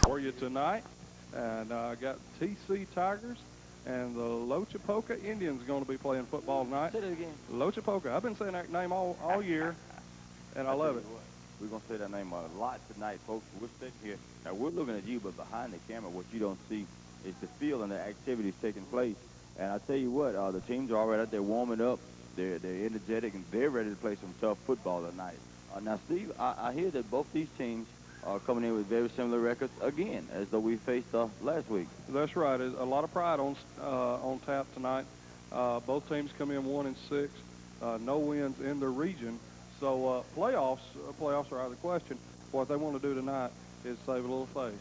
for you tonight. And I got TC Tigers and the Lochapoka Indians going to be playing football tonight. Say that again. Lochapoka. I've been saying that name all year, and I love it. We're going to say that name a lot tonight, folks. We're sitting here. Now, we're looking at you, but behind the camera, what you don't see is the field and the activities taking place. And I tell you what, the teams are already out there warming up. They're energetic, and they're ready to play some tough football tonight. Now, Steve, I hear that both these teams are coming in with very similar records again, as though we faced last week. That's right. There's a lot of pride on tap tonight. Both teams come in 1-6, no wins in their region. So playoffs are out of the question. What they want to do tonight is save a little face.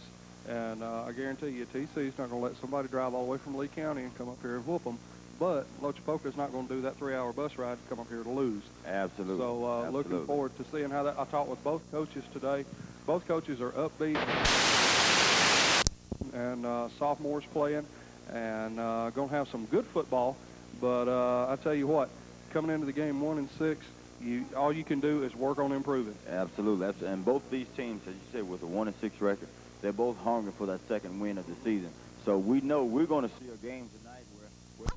And I guarantee you, TC's not going to let somebody drive all the way from Lee County and come up here and whoop them. But Lochapoka's not going to do that 3-hour bus ride to come up here to lose. Absolutely. So Absolutely. Looking forward to seeing how that. I talked with both coaches today. Both coaches are upbeat, and sophomores playing, and going to have some good football. But I tell you what, coming into the game 1-6, all you can do is work on improving. Absolutely. And both these teams, as you said, with a 1-6 record, they're both hungry for that second win of the season. So we know we're going to see a game tonight where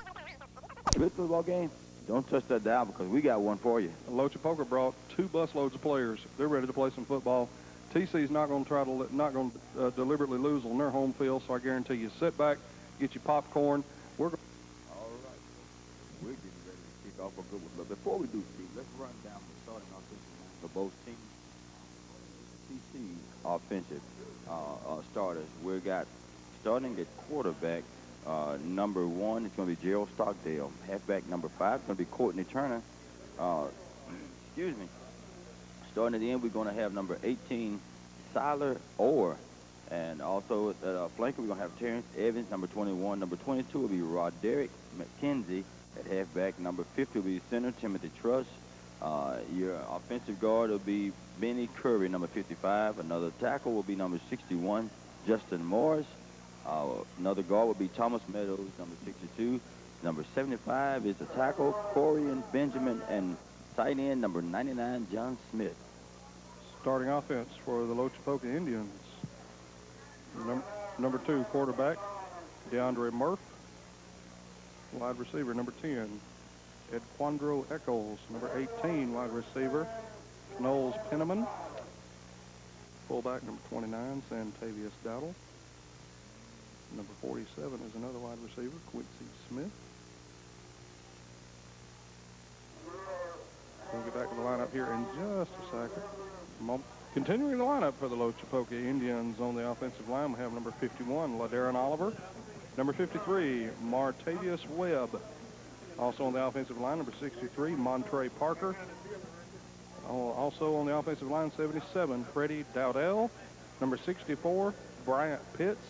good football game. Don't touch that dial because we got one for you. Lochapoka brought 2 busloads of players. They're ready to play some football. TC's not going to deliberately lose on their home field. So I guarantee you, sit back, get your popcorn. All right. We're getting ready to kick off a good one. But before we do, Steve, let's run down the starting offensive line for both teams. TC offensive starters. We got starting at quarterback. Number 1 is going to be Gerald Stockdale. Halfback number 5 is going to be Courtney Turner. Starting at the end, we're going to have number 18, Siler Orr. And also at flanker, we're going to have Terrence Evans, number 21. Number 22 will be Roderick McKenzie at halfback. Number 50 will be center Timothy Truss. Your offensive guard will be Benny Curry, number 55. Another tackle will be number 61, Justin Morris. Another guard will be Thomas Meadows, number 62. Number 75 is the tackle, Corian Benjamin, and tight end, number 99, John Smith. Starting offense for the Lochapoka Indians. Number 2, quarterback, DeAndre Murph. Wide receiver, number 10, Edquandro Eccles. Number 18, wide receiver, Knowles Penniman. Fullback, number 29, Santavius Dowdle. Number 47 is another wide receiver, Quincy Smith. We'll get back to the lineup here in just a second. Continuing the lineup for the Lochapoka Indians on the offensive line, we have number 51, LaDarren Oliver. Number 53, Martavius Webb. Also on the offensive line, number 63, Montre Parker. Also on the offensive line, 77, Freddie Dowdell. Number 64, Bryant Pitts.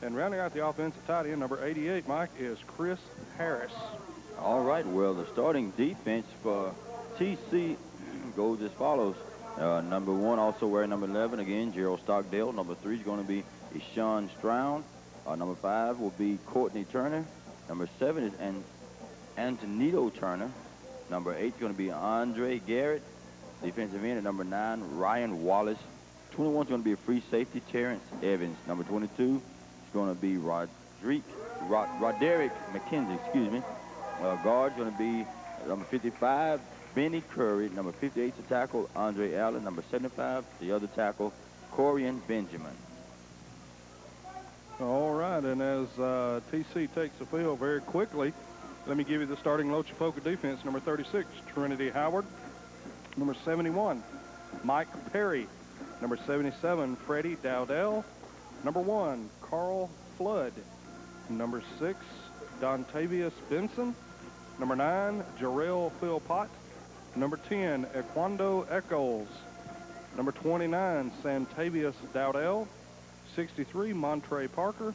And rounding out the offensive tight end, number 88, Mike, is Chris Harris. All right, well, the starting defense for TC goes as follows. Number 1 also wearing number 11, again, Gerald Stockdale. Number 3 is going to be Eshawn Stroud. Number 5 will be Courtney Turner. Number 7 is Antonito Turner. Number 8 is going to be Andre Garrett. Defensive end at number 9, Ryan Wallace. 21 is going to be a free safety, Terrence Evans. Number 22 is going to be Roderick McKenzie, excuse me. Guard is going to be number 55, Benny Curry. Number 58 to tackle, Andre Allen. Number 75, the other tackle, Corian Benjamin. All right, and as TC takes the field very quickly, let me give you the starting Lochapoka defense. Number 36, Trinity Howard. Number 71, Mike Perry. Number 77, Freddie Dowdell. Number 1, Carl Flood. Number 6, Dontavius Benson. Number 9, Jarrell Philpott. Number 10, Equando Eccles. Number 29, Santavius Dowdell. 63, Montre Parker.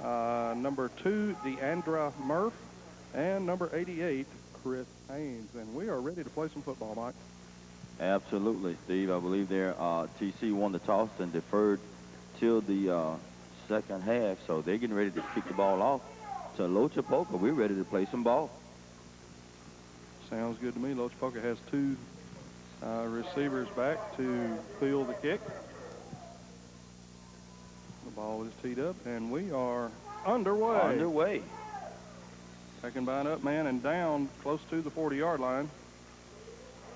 Number 2, Deandra Murph. And number 88, Chris Haynes. And we are ready to play some football, Mike. Absolutely, Steve. I believe there TC won the toss and deferred till the second half, so they're getting ready to kick the ball off. To Lochapoka, we're ready to play some ball. Sounds good to me. Lochapoka has 2 receivers back to field the kick. Ball is teed up, and we are underway. Underway. Second bind up, man, and down close to the 40-yard line.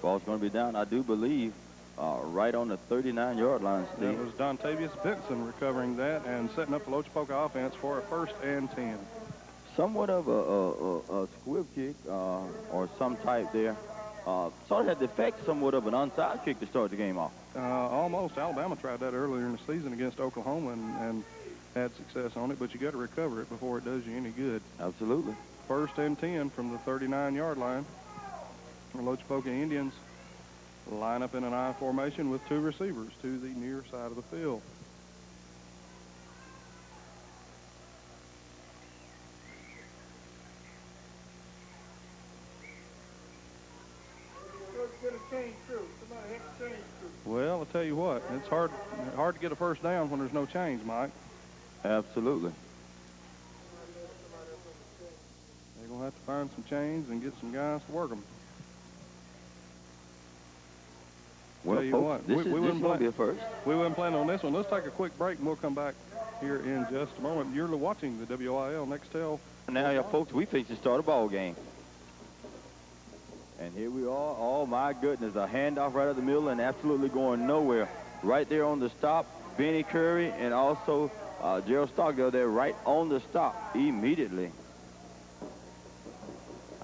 Ball's going to be down, I do believe, right on the 39-yard line, Steve. That was Dontavius Benson recovering that and setting up the Lochapoka offense for a 1st and 10. Somewhat of a squib kick or some type there. Sort of had the effect somewhat of an onside kick to start the game off. Almost. Alabama tried that earlier in the season against Oklahoma and had success on it, but you got to recover it before it does you any good. Absolutely. 1st and 10 from the 39-yard line. The Lochapoka Indians line up in an I formation with 2 receivers to the near side of the field. Well, I'll tell you what, it's hard to get a first down when there's no change, Mike. Absolutely. They're going to have to find some chains and get some guys to work them. Well, tell you folks, what, this is going to be a first. We wouldn't plan on this one. Let's take a quick break, and we'll come back here in just a moment. You're watching the WIL Nextel. Now, y'all folks, we fix to start a ball game. And here we are. Oh, my goodness, a handoff right up the middle and absolutely going nowhere. Right there on the stop, Benny Curry and also Gerald Stockdale there right on the stop immediately.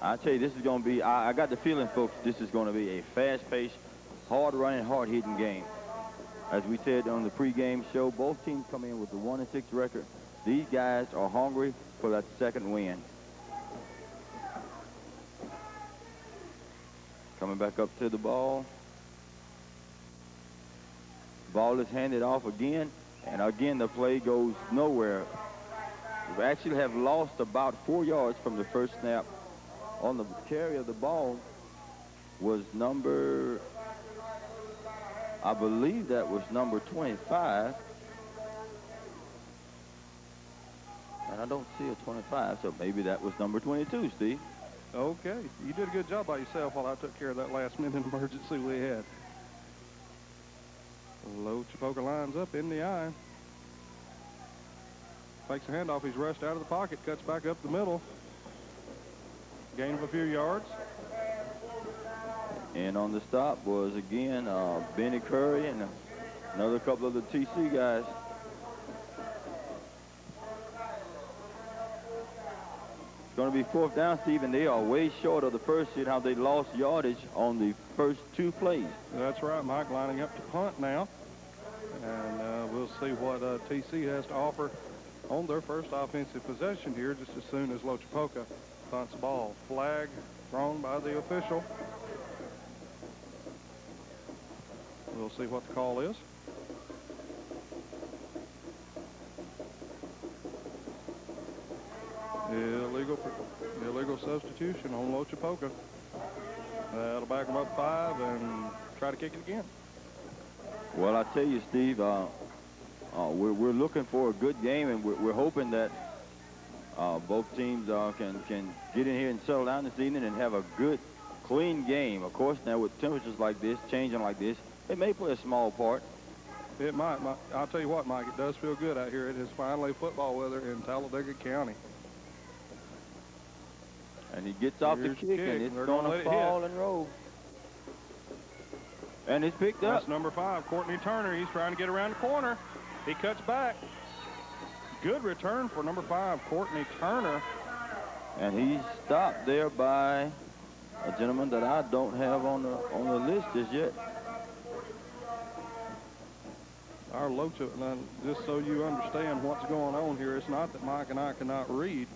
I tell you, this is going to be, I got the feeling, folks, this is going to be a fast-paced, hard-running, hard-hitting game. As we said on the pregame show, both teams come in with a 1-6 record. These guys are hungry for that second win. Coming back up to the ball. Ball is handed off again, and again the play goes nowhere. We actually have lost about 4 yards from the first snap. On the carry of the ball was number, I believe that was number 25. And I don't see a 25, so maybe that was number 22, Steve. Okay, you did a good job by yourself while I took care of that last-minute emergency we had. Lochapoka lines up in the eye. Fakes a handoff. He's rushed out of the pocket, cuts back up the middle. Gain of a few yards. And on the stop was, again, Benny Curry and another couple of the TC guys. Going to be 4th down, Steve, and they are way short of the first hit, how they lost yardage on the first 2 plays. That's right, Mike, lining up to punt now. And we'll see what TC has to offer on their first offensive possession here just as soon as Lochapoka punts the ball. Flag thrown by the official. We'll see what the call is. Illegal substitution on Lochapoka. That'll back them up 5 and try to kick it again. Well, I tell you, Steve, we're looking for a good game, and we're hoping that both teams can get in here and settle down this evening and have a good, clean game. Of course, now with temperatures like this, changing like this, it may play a small part. It might. I'll tell you what, Mike, it does feel good out here. It is finally football weather in Talladega County. And he gets off the kick, and it's going to fall and roll. And it's picked up. That's number 5, Courtney Turner. He's trying to get around the corner. He cuts back. Good return for number 5, Courtney Turner. And he's stopped there by a gentleman that I don't have on the list just yet. Our Lochapoka, just so you understand what's going on here, it's not that Mike and I cannot read.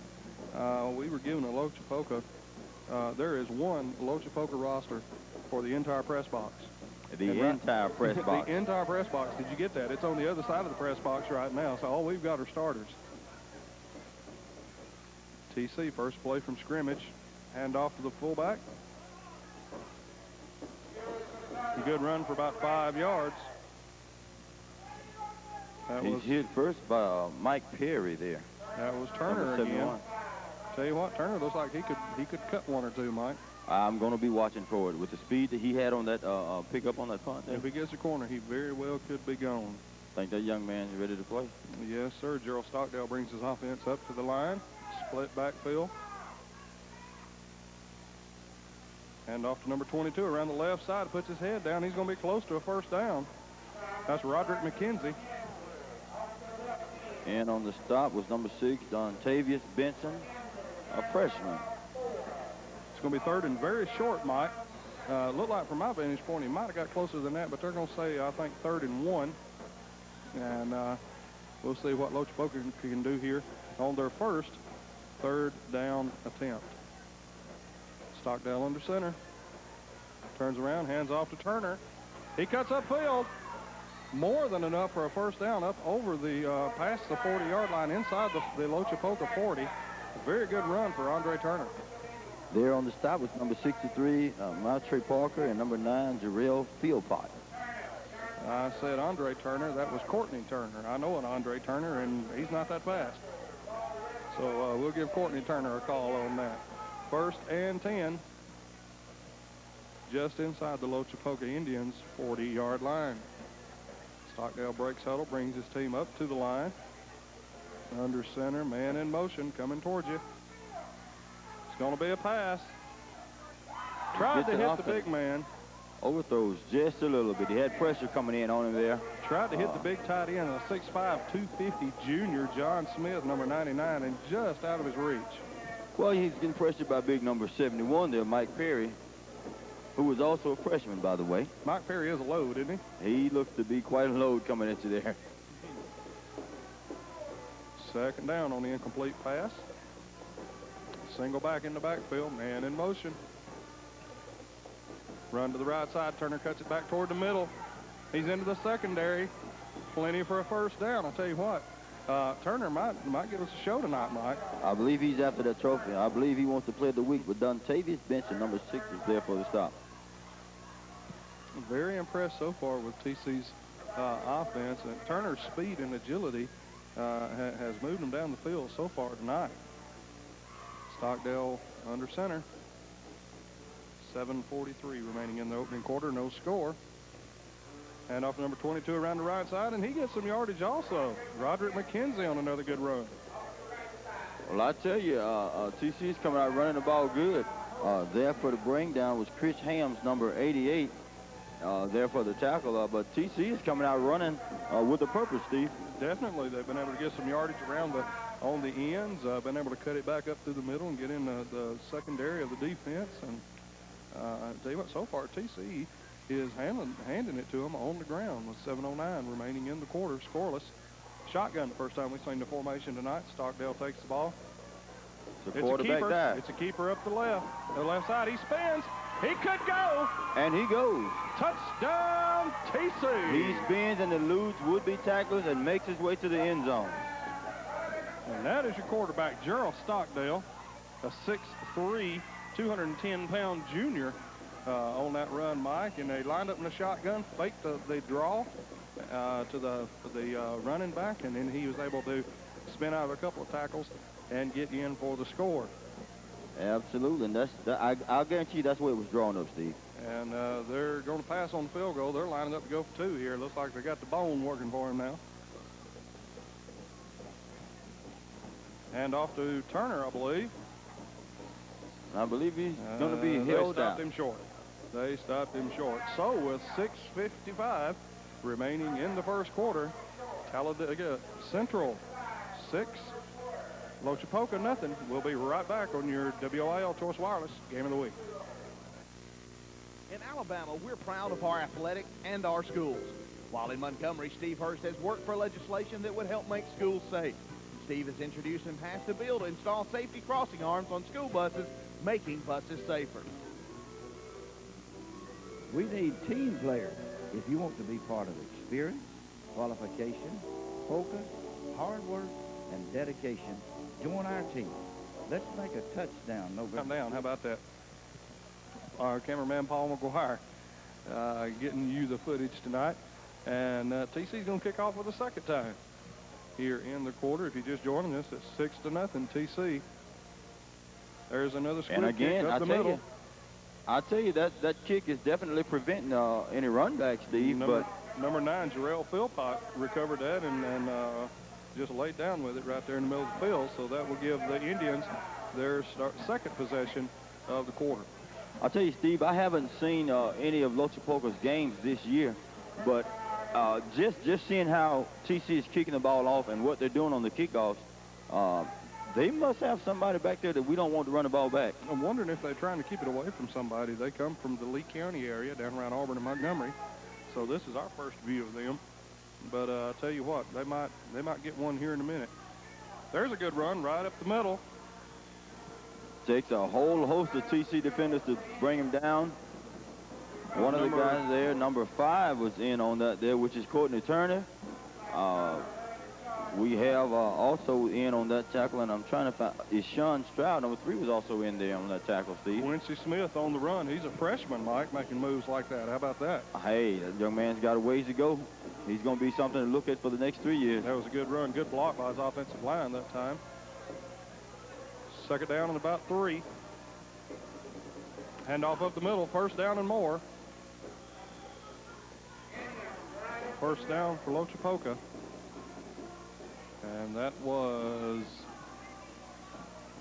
We were given a Lochapoka. There is one Lochapoka roster for the entire press box. The entire press box. The entire press box. Did you get that? It's on the other side of the press box right now, so all we've got are starters. TC, first play from scrimmage. Hand off to the fullback. A good run for about 5 yards. He's hit first by Mike Perry there. That was Turner again. Tell you what, Turner looks like he could cut 1 or 2, Mike. I'm going to be watching for it with the speed that he had on that pickup on that punt there. If he gets a corner, he very well could be gone. I think that young man is ready to play. Yes, sir. Gerald Stockdale brings his offense up to the line. Split backfield. And off to number 22 around the left side. Puts his head down. He's going to be close to a first down. That's Roderick McKenzie. And on the stop was number 6, Dontavius Benson, a freshman. It's going to be third and very short, Mike. Looked like from my vantage point, he might have got closer than that, but they're going to say, I think, 3rd and 1. And we'll see what Lochapoka can do here on their first 3rd down attempt. Stockdale under center. Turns around, hands off to Turner. He cuts upfield. More than enough for a first down up over the past the 40-yard line inside the Lochapoka 40. A very good run for Andre Turner. There on the stop was number 63, Matre Parker, and number 9, Jarrell Philpott. I said Andre Turner. That was Courtney Turner. I know an Andre Turner, and he's not that fast. So we'll give Courtney Turner a call on that. 1st and 10. Just inside the Lochapoka Indians' 40-yard line. Stockdale breaks huddle, brings his team up to the line. Under center, man in motion, coming towards you. It's going to be a pass. Tried to hit the big man. Overthrows just a little bit. He had pressure coming in on him there. Tried to hit the big tight end, a 6'5", 250 junior, John Smith, number 99, and just out of his reach. Well, he's getting pressured by big number 71 there, Mike Perry, who was also a freshman, by the way. Mike Perry is a load, isn't he? He looks to be quite a load coming at you there. 2nd down on the incomplete pass. Single back in the backfield, man in motion. Run to the right side. Turner cuts it back toward the middle. He's into the secondary. Plenty for a first down. I'll tell you what, Turner might give us a show tonight, Mike. I believe he's after that trophy. I believe he wants to play of the week, but Dontavius Benson, number 6, is there for the stop. Very impressed so far with TC's offense. And Turner's speed and agility has moved him down the field so far tonight. Stockdale under center. 7:43 remaining in the opening quarter. No score. And off number 22 around the right side, and he gets some yardage also. Roderick McKenzie on another good run. Well, I tell you, TC's coming out running the ball good. There for the bring down was Chris Hams, number 88. There for the tackle, but TC is coming out running with a purpose, Steve. Definitely, they've been able to get some yardage around on the ends. Been able to cut it back up through the middle and get in the secondary of the defense. And I tell you what, so far TC is handing it to them on the ground with 7:09 remaining in the quarter, scoreless. Shotgun the first time we've seen the formation tonight. Stockdale takes the ball. The quarterback dive. It's a keeper up the left side. He spins. He could go. And he goes. Touchdown, TC. He spins and eludes would-be tacklers and makes his way to the end zone. And that is your quarterback, Gerald Stockdale, a 6'3", 210-pound junior on that run, Mike. And they lined up in the shotgun, faked the draw to the running back, and then he was able to spin out of a couple of tackles and get in for the score. Absolutely, and I'll guarantee you that's where it was drawn up, Steve. And they're going to pass on the field goal. They're lining up to go for 2 here. Looks like they got the bone working for him now. And off to Turner, I believe. I believe he's going to be held out. They stopped him short. So with 6:55 remaining in the first quarter, Talladega Central 6, Lochapoka nothing. We'll be right back on your WIL Choice Wireless Game of the Week. In Alabama, we're proud of our athletics and our schools. While in Montgomery, Steve Hurst has worked for legislation that would help make schools safe. Steve has introduced and passed a bill to install safety crossing arms on school buses, making buses safer. We need team players if you want to be part of experience, qualification, focus, hard work, and dedication. Join our team. Let's make a touchdown November. Come down. How about that? Our cameraman, Paul McGuire, getting you the footage tonight. And TC's going to kick off for the second time here in the quarter. If you're just joining us, it's 6-0 TC. There's another split and again, kick up the middle. I tell you that kick is definitely preventing any run back, Steve. Number Number 9, Jarrell Philpott, recovered that and just laid down with it right there in the middle of the field. So that will give the Indians their second possession of the quarter. I'll tell you, Steve, I haven't seen any of Lochapoka's games this year, but just seeing how TC is kicking the ball off and what they're doing on the kickoffs, they must have somebody back there that we don't want to run the ball back. I'm wondering if they're trying to keep it away from somebody. They come from the Lee County area down around Auburn and Montgomery. So this is our first view of them. But I'll tell you what, they might get one here in a minute. There's a good run right up the middle. Takes a whole host of TC defenders to bring him down. One of the guys there, number 5, was in on that there, which is Courtney Turner. We have also in on that tackle, and I'm trying to find, is Sean Stroud. Number 3 was also in there on that tackle, Steve. Quincy Smith on the run. He's a freshman, Mike, making moves like that. How about that? Hey, that young man's got a ways to go. He's going to be something to look at for the next 3 years. That was a good run. Good block by his offensive line that time. Second down and about 3. Handoff up the middle. First down and more. First down for Lochapoka. And that was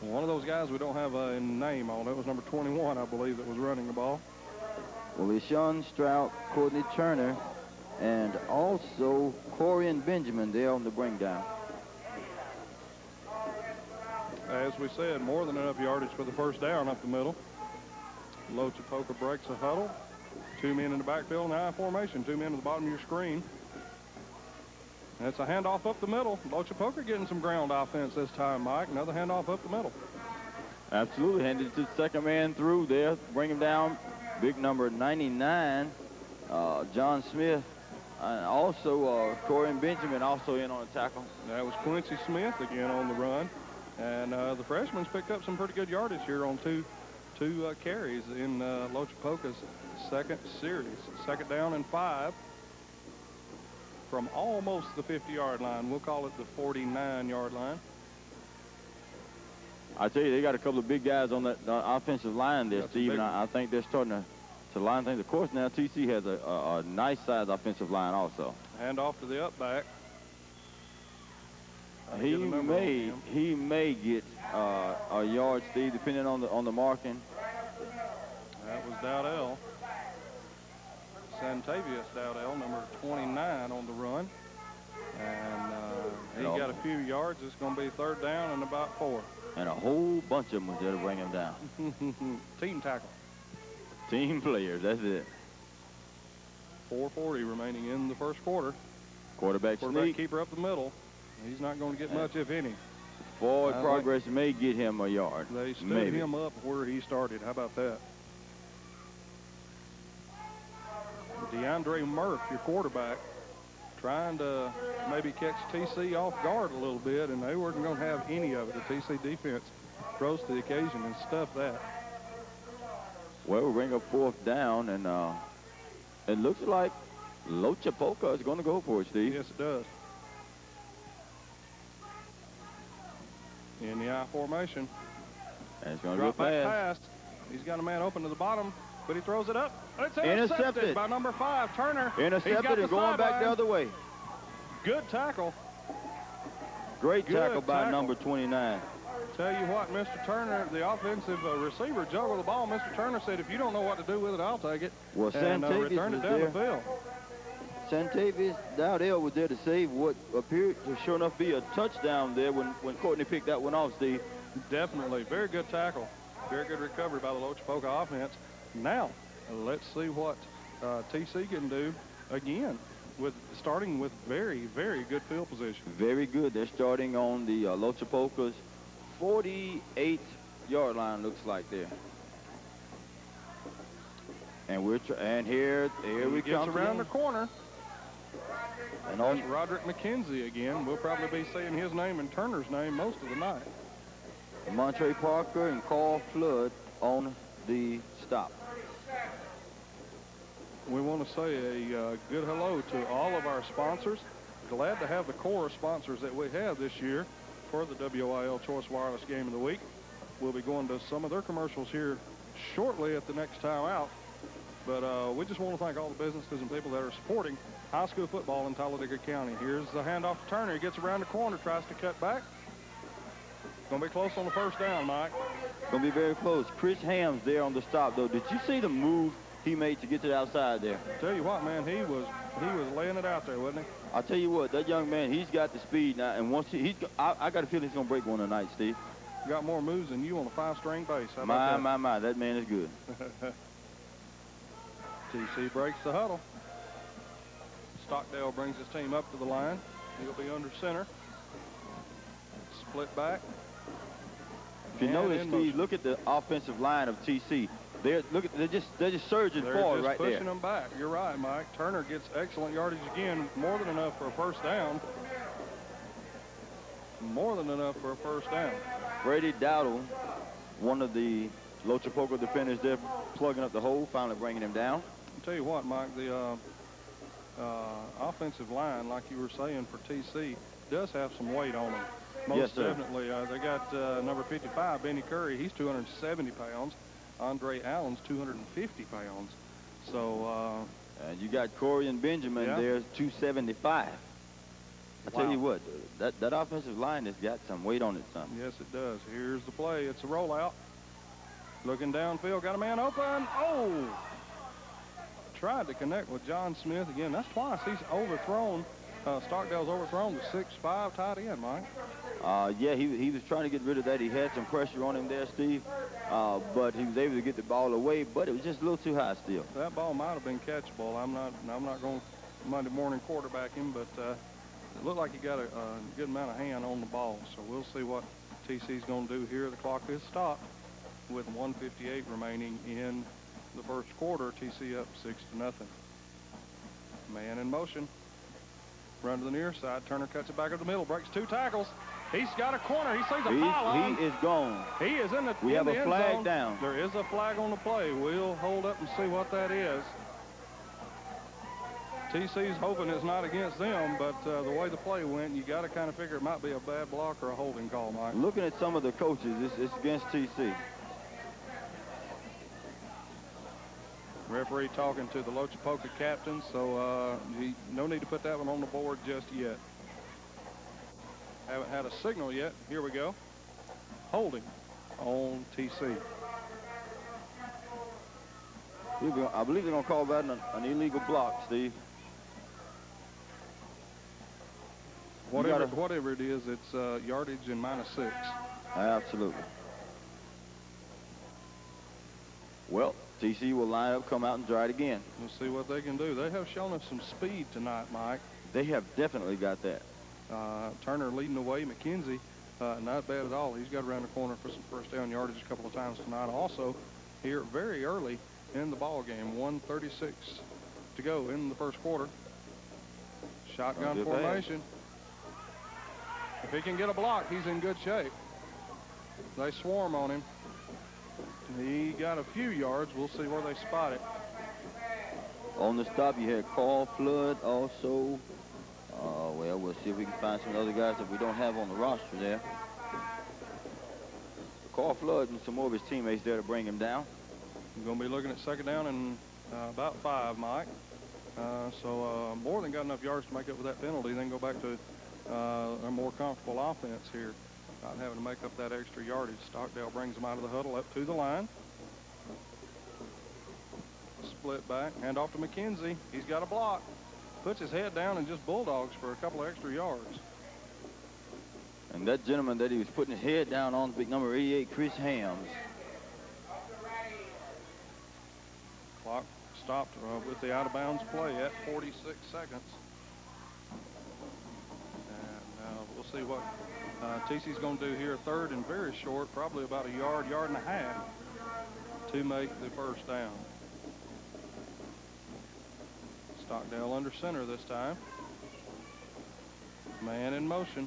one of those guys we don't have a name on. It was number 21, I believe, that was running the ball. Well, it's Sean Stroud, Courtney Turner, and also Corian Benjamin there on the bring down. As we said, more than enough yardage for the first down up the middle. Lochapoka breaks a huddle. 2 men in the backfield, now in formation. 2 men at the bottom of your screen. And it's a handoff up the middle. Lochapoka getting some ground offense this time, Mike. Another handoff up the middle. Absolutely. Handed it to the second man through there. Bring him down. Big number 99, John Smith. And also Corian Benjamin also in on the tackle. That was Quincy Smith again on the run. And the freshman's picked up some pretty good yardage here on two carries in Lochapoka's second series. Second down and 5 from almost the 50-yard line. We'll call it the 49-yard line. I tell you, they got a couple of big guys on that offensive line there, Steve, and I think they're starting to line things. Of course, now TC has a nice size offensive line also. Hand off to the up back. He may get a yard, Steve, depending on the marking. That was Dowdell. Santavius Dowdell, number 29 on the run. And he got a few yards. It's going to be third down and about 4. And a whole bunch of them was there to bring him down. Team tackle. Team players, that's it. 4:40 remaining in the first quarter. Quarterback sneak. Keeper up the middle. He's not going to get much, if any. Forward progress may get him a yard. They stood him up where he started. How about that? DeAndre Murph, your quarterback, trying to maybe catch TC off guard a little bit, and they weren't going to have any of it. The TC defense rose to the occasion and stuffed that. Well, we bring up fourth down, and it looks like Lochapoka is going to go for it, Steve. Yes, it does. In the I formation. And it's going to Drop go back fast. pass. He's got a man open to the bottom, but he throws it up. It's Intercepted by number 5, Turner. Intercepted and going back the other way. Good tackle. Great tackle by number 29. Tell you what, Mr. Turner, the offensive receiver, juggled the ball. Mr. Turner said, if you don't know what to do with it, I'll take it. Well, and return it down the field. Santavius Dowdell was there to save what appeared to sure enough be a touchdown there when Courtney picked that one off, Steve. Definitely. Very good tackle. Very good recovery by the Lochapoka offense. Now, let's see what TC can do again, starting with very, very good field position. Very good. They're starting on the Lochapoka's 48-yard line, looks like there. And here we gets come around the corner. And that's Roderick McKenzie again. We'll probably be seeing his name and Turner's name most of the night. Montre Parker and Carl Flood on the stop. We want to say a good hello to all of our sponsors. Glad to have the core sponsors that we have this year for the WIL Choice Wireless Game of the Week. We'll be going to some of their commercials here shortly at the next time out. But we just want to thank all the businesses and people that are supporting high school football in Talladega County. Here's the handoff to Turner. He gets around the corner, tries to cut back. Going to be close on the first down, Mike. Going to be very close. Chris Ham's there on the stop, though. Did you see the move he made to get to the outside there? Tell you what, man, he was laying it out there, wasn't he? I'll tell you what, that young man, he's got the speed now, and once I got a feeling he's going to break one tonight, Steve. Got more moves than you on a 5-string base. How about that? My, that man is good. TC breaks the huddle. Stockdale brings his team up to the line. He'll be under center. Split back. If you notice, Steve, look at the offensive line of TC. They're just surging forward right there. Pushing them back. You're right, Mike. Turner gets excellent yardage again, more than enough for a first down. More than enough for a first down. Brady Dowdle, one of the Lochapoka defenders there, plugging up the hole, finally bringing him down. I'll tell you what, Mike, the offensive line, like you were saying, for TC, does have some weight on them. Most definitely. They got number 55, Benny Curry. He's 270 pounds. Andre Allen's 250 pounds. So, and you got Corey and Benjamin there, 275. I tell you what, that offensive line has got some weight on it, son. Yes, it does. Here's the play. It's a rollout. Looking downfield, got a man open. Oh! Tried to connect with John Smith again. That's twice he's overthrown. Stockdale's overthrown the 6'5" tight end, Mike. Yeah, he was trying to get rid of that. He had some pressure on him there, Steve, but he was able to get the ball away, but it was just a little too high still. That ball might have been catchable. I'm not going to Monday morning quarterback him, but it looked like he got a good amount of hand on the ball. So we'll see what TC's going to do here. The clock is stopped with 1:58 remaining in the first quarter. TC up 6-0. Man in motion. Run to the near side. Turner cuts it back up the middle. Breaks 2 tackles. He's got a corner. He sees a pylon. He is gone. He is in the We have a flag zone. down. There is a flag on the play. We'll hold up and see what that is. TC's hoping it's not against them, but the way the play went, you got to kind of figure it might be a bad block or a holding call, Mike. Looking at some of the coaches, it's against TC. Referee talking to the Lochapoka captain, so no need to put that one on the board just yet. Haven't had a signal yet. Here we go. Holding on TC. I believe they're going to call that an illegal block, Steve. Whatever it is, it's yardage and -6. Absolutely. Well, TC will line up, come out, and try it again. We'll see what they can do. They have shown us some speed tonight, Mike. They have definitely got that. Turner leading the way. McKenzie, not bad at all. He's got around the corner for some first down yardage a couple of times tonight. Also, here very early in the ball game, 1:36 to go in the first quarter. Shotgun formation. If he can get a block, he's in good shape. They swarm on him. He got a few yards. We'll see where they spot it. On the stop, you had Carl Flood also. Well, we'll see if we can find some other guys that we don't have on the roster there. Carl Flood and some more of his teammates there to bring him down. We're going to be looking at second down and about 5, Mike. So more than got enough yards to make up for that penalty, then go back to a more comfortable offense here, not having to make up that extra yardage. Stockdale brings them out of the huddle up to the line. Split back, hand off to McKenzie. He's got a block. Puts his head down and just bulldogs for a couple of extra yards. And that gentleman that he was putting his head down on, big number 88, Chris Hams. Clock stopped with the out-of-bounds play at 46 seconds. And we'll see what TC's going to do here. Third and very short, probably about a yard and a half to make the first down. Stockdale under center this time. Man in motion.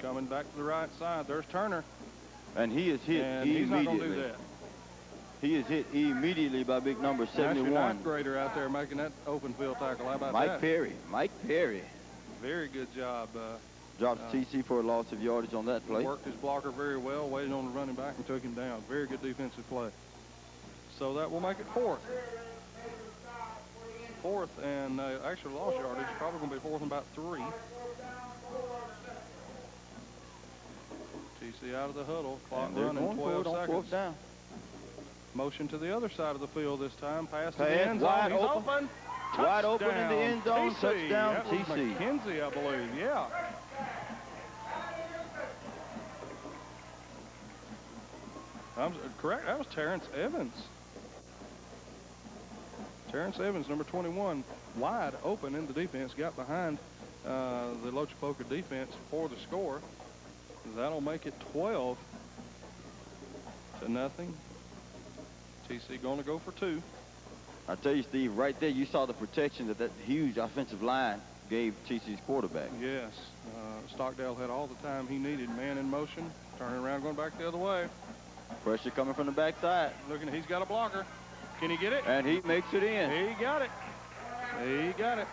Coming back to the right side. There's Turner. And he is hit and immediately. He's not going to do that. He is hit immediately by big number 71. That's your ninth grader out there making that open field tackle. How about that? Mike Perry. Very good job. Drops TC for a loss of yardage on that play. Worked his blocker very well, waited on the running back and took him down. Very good defensive play. So that will make it 4th. fourth and actually lost yardage. Probably going to be fourth and about 3. TC out of the huddle. Clock And they're running, going for 12 it on seconds. fourth down. Motion to the other side of the field this time. Pass to Pass, the end zone. wide He's open. open. Wide open in the end zone. TC. Touchdown, That was TC. McKenzie, I believe. Yeah. I'm correct. That was Terrence Evans. Terrence Evans, number 21, wide open in the defense. Got behind the Lochapoka defense for the score. That'll make it 12-0. TC going to go for 2. I tell you, Steve, right there, you saw the protection that huge offensive line gave TC's quarterback. Yes. Stockdale had all the time he needed. Man in motion, turning around, going back the other way. Pressure coming from the backside. Looking, he's got a blocker. Can he get it? And he makes it in. He got it. He got it.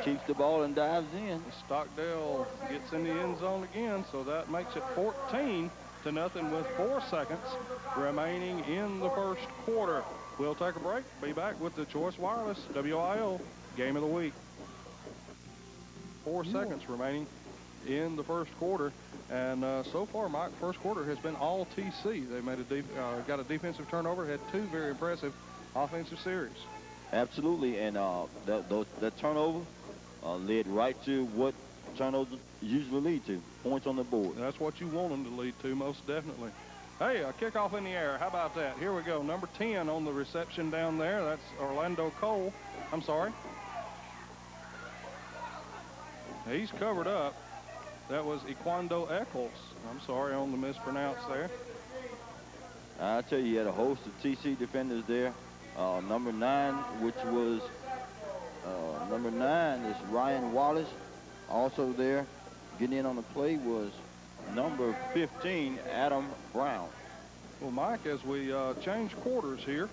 Keeps the ball and dives in. Stockdale gets in the end zone again, so that makes it 14-0 with 4 seconds remaining in the first quarter. We'll take a break. Be back with the Choice Wireless WIL Game of the Week. 4 seconds remaining in the first quarter. And so far, Mike, first quarter has been all TC. They made got a defensive turnover, had 2 very impressive offensive series. Absolutely, and that turnover led right to what turnovers usually lead to, points on the board. That's what you want them to lead to, most definitely. Hey, a kickoff in the air. How about that? Here we go. Number 10 on the reception down there. That's Orlando Cole. I'm sorry. He's covered up. That was Equando Eccles. I'm sorry on the mispronounce there. I tell you, you had a host of TC defenders there. Number 9, which was number 9 is Ryan Wallace. Also there, getting in on the play was number 15, Adam Brown. Well, Mike, as we change quarters here,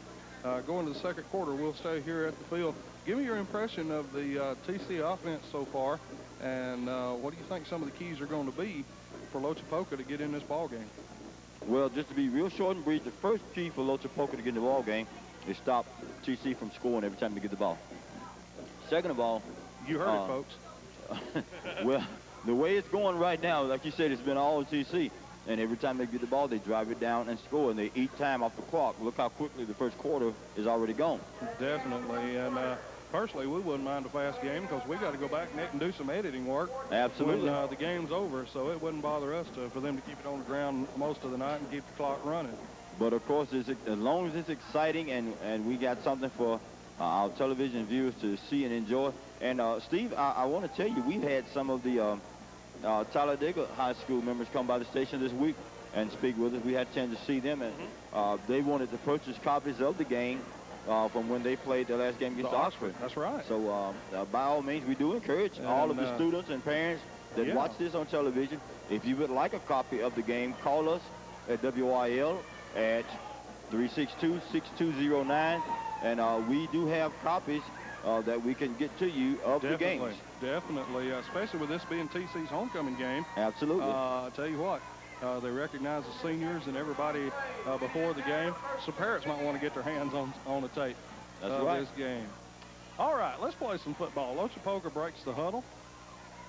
going to the second quarter, we'll stay here at the field. Give me your impression of the TC offense so far, and what do you think some of the keys are going to be for Lochapoka to get in this ball game? Well, just to be real short and brief, the first key for Lochapoka to get in the ball game is stop TC from scoring every time they get the ball. Second of all, you heard it, folks. Well, the way it's going right now, like you said, it's been all TC. And every time they get the ball, they drive it down and score, and they eat time off the clock. Look how quickly the first quarter is already gone. Definitely. And personally, we wouldn't mind a fast game because we got to go back and do some editing work. Absolutely. When the game's over, so it wouldn't bother us for them to keep it on the ground most of the night and keep the clock running. But, of course, as long as it's exciting and we got something for our television viewers to see and enjoy. And, Steve, I want to tell you, we've had some of the Talladega High School members come by the station this week and speak with us. We had a chance to see them, and they wanted to purchase copies of the game from when they played their last game against Oxford. That's right. So, by all means, we do encourage all of the students and parents that watch this on television. If you would like a copy of the game, call us at WIL at 362-6209, and we do have copies that we can get to you of the games. Definitely, especially with this being TC's homecoming game. Absolutely. I tell you what, they recognize the seniors and everybody before the game. So parents might want to get their hands on the tape of this game. All right, let's play some football. Lochapoka breaks the huddle.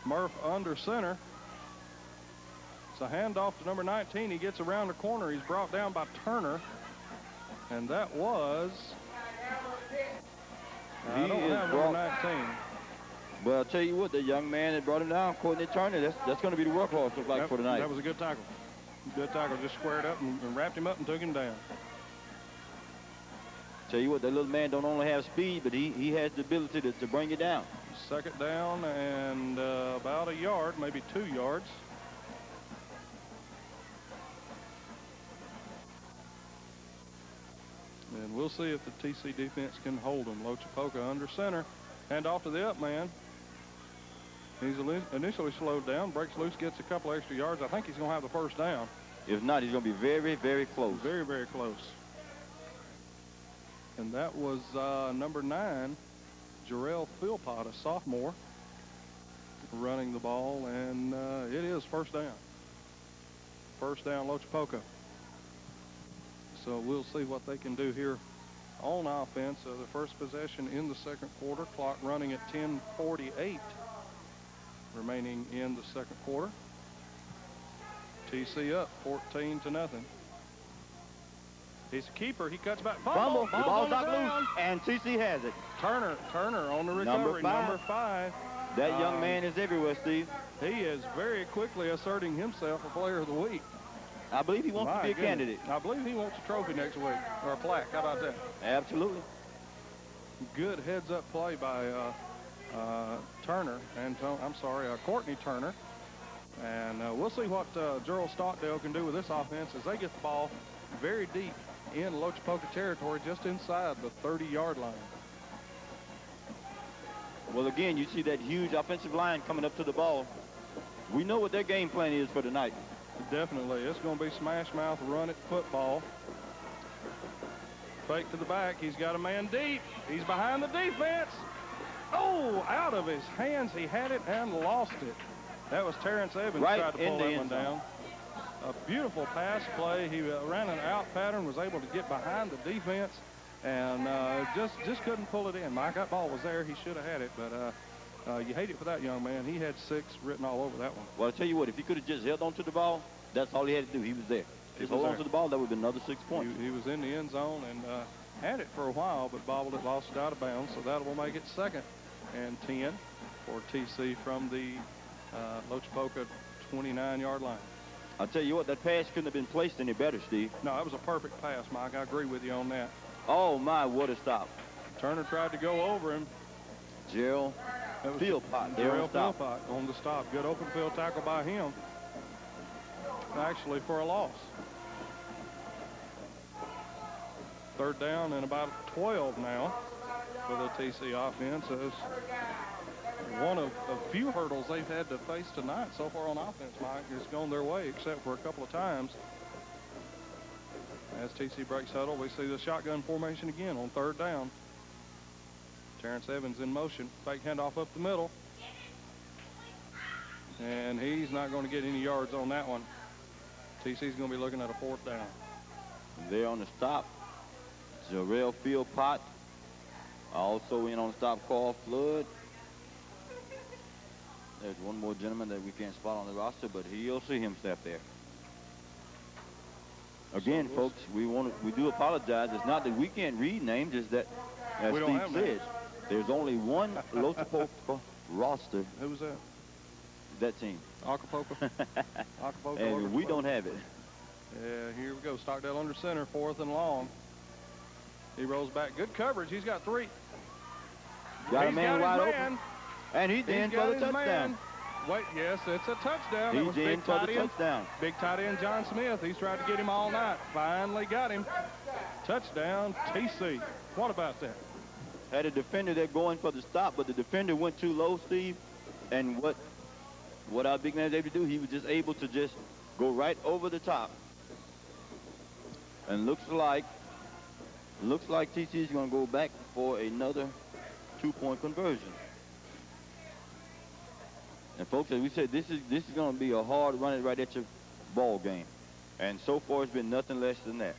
Murph under center. It's a handoff to number 19. He gets around the corner. He's brought down by Turner. And that was... I don't have number 19. Well, I'll tell you what, the young man that brought him down, Courtney Turner, that's going to be the workhorse, look like, for tonight. That was a good tackle. Good tackle. Just squared up and wrapped him up and took him down. Tell you what, that little man don't only have speed, but he has the ability to bring you down. Second down and about a yard, maybe 2 yards. And we'll see if the TC defense can hold them. Lochapoka under center. Hand off to the up man. He's initially slowed down, breaks loose, gets a couple extra yards. I think he's going to have the first down. If not, he's going to be very, very close. Very, very close. And that was number 9, Jarrell Philpott, a sophomore, running the ball, and it is first down. First down, Lochapoka. So we'll see what they can do here on offense. So the first possession in the second quarter. Clock running at 10:48 remaining in the second quarter. TC up 14-0. He's a keeper. He cuts back. Fumble. The ball's on knocked the loose, ground. and TC has it. Turner on the recovery. Number five. That young man is everywhere, Steve. He is very quickly asserting himself a player of the week. I believe he wants to be a candidate. I believe he wants a trophy next week, or a plaque. How about that? Absolutely. Good heads-up play by Turner, and Courtney Turner. And we'll see what Gerald Stockdale can do with this offense as they get the ball very deep in Lochapoka territory, just inside the 30-yard line. Well, again, you see that huge offensive line coming up to the ball. We know what their game plan is for tonight. Definitely. It's going to be smash mouth, run it football. Fake to the back. He's got a man deep. He's behind the defense. Oh, out of his hands. He had it and lost it. That was Terrence Evans Right tried to pull in the that end one zone. down. A beautiful pass play. He ran an out pattern, was able to get behind the defense, and just couldn't pull it in. Mike, that ball was there. He should have had it, but you hate it for that young man. He had 6 written all over that one. Well, I tell you what, if he could have just held on to the ball, that's all he had to do. He was there. Just hold on to the ball, that would have been another 6 points. He was in the end zone and had it for a while, but bobbled it, lost it out of bounds, so that will make it 2nd and 10 for TC from the Lochapoka 29-yard line. I'll tell you what, that pass couldn't have been placed any better, Steve. No, that was a perfect pass, Mike. I agree with you on that. Oh, my, what a stop. Turner tried to go over him. Gerald Philpott there on stop. Philpott on the stop. Good open field tackle by him. Actually, for a loss. 3rd down and about 12 now for the TC offense. As one of the few hurdles they've had to face tonight so far on offense, Mike, has gone their way, except for a couple of times. As TC breaks huddle, we see the shotgun formation again on 3rd down. Terrence Evans in motion. Fake handoff up the middle. And he's not going to get any yards on that one. TC's going to be looking at a 4th down. There on the stop, Jarrell Philpott. Also in on the stop, Carl Flood. There's one more gentleman that we can't spot on the roster, but he'll see him step there. Again, folks, we do apologize. It's not that we can't read names, it's that, as We don't Steve have said, names. there's only one Lochapoka roster. Who was that? That team. Lochapoka. Lochapoka. And we don't have it. Yeah, here we go. Stockdale under center, 4th and long. He rolls back. Good coverage. He's got 3. Got a He's man got wide his open. man. And he's in He's for got the his touchdown. man. Wait, yes, it's a touchdown. It was He's in big for tight the end. touchdown. Big tight end John Smith. He's tried to get him all night. Finally got him. Touchdown, TC. What about that? Had a defender there going for the stop, but the defender went too low, Steve. And what our big man was able to do, he was just able to just go right over the top. And looks like TC is going to go back for another 2-point conversion. And folks, as we said, this is going to be a hard run it right at your ball game. And so far, it's been nothing less than that.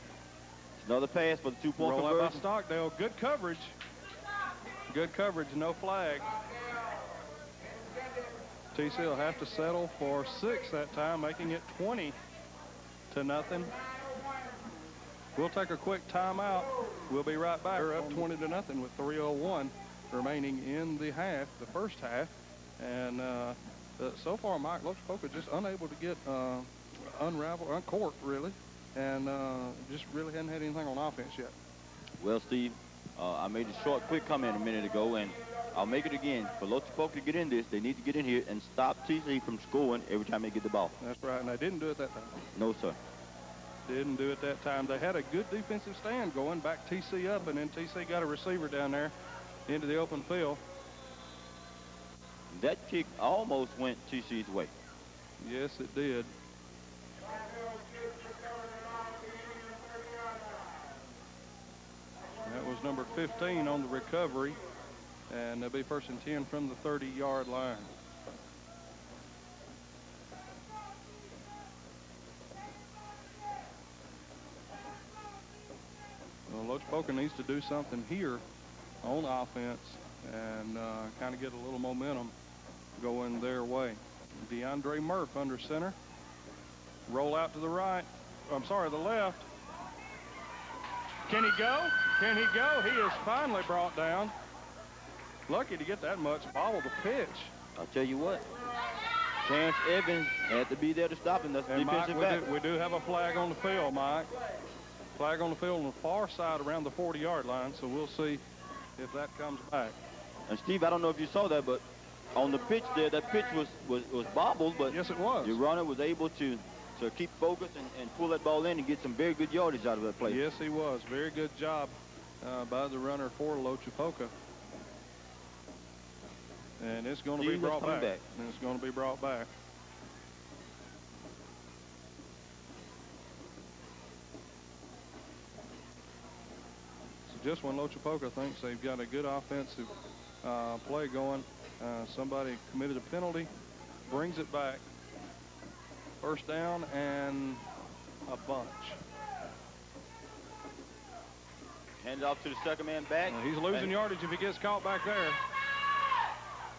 It's another pass for the 2-point Roll out by conversion. Stockdale. Good coverage. Good coverage. No flag. TC will have to settle for 6 that time, making it 20-0. We'll take a quick timeout. We'll be right back. We're up 20-0 with 3:01 remaining in the half, the first half. And so far, Mike Lochapoka just unable to get uncorked, really. And just really hadn't had anything on offense yet. Well, Steve, I made a short, quick comment a minute ago, and I'll make it again. For Lochapoka to get in this, they need to get in here and stop TC from scoring every time they get the ball. That's right, and they didn't do it that time. No, sir. Didn't do it that time. They had a good defensive stand going, back TC up, and then TC got a receiver down there into the open field. That kick almost went TC's way. Yes, it did. That was number 15 on the recovery, and they'll be 1st and 10 from the 30-yard line. Well, Lochapoka needs to do something here on offense and kind of get a little momentum going their way. DeAndre Murph under center. Roll out to the right. I'm sorry, the left. Can he go? Can he go? He is finally brought down. Lucky to get that much. Bobble the pitch. I'll tell you what. Chance Evans had to be there to stop him. That's the And Mike, defensive back. we do have a flag on the field, Mike. Flag on the field on the far side around the 40-yard line, so we'll see if that comes back. And Steve, I don't know if you saw that, but on the pitch there, that pitch was bobbled, but Yes, it was. your runner was able to keep focused and pull that ball in and get some very good yardage out of that play. Yes, he was. Very good job by the runner for Lochapoka. And it's going to be brought back. And it's going to be brought back. So just when Lochapoka thinks they've got a good offensive play going, somebody committed a penalty, brings it back. First down and a bunch. Hand it off to the second man back. He's losing yardage if he gets caught back there.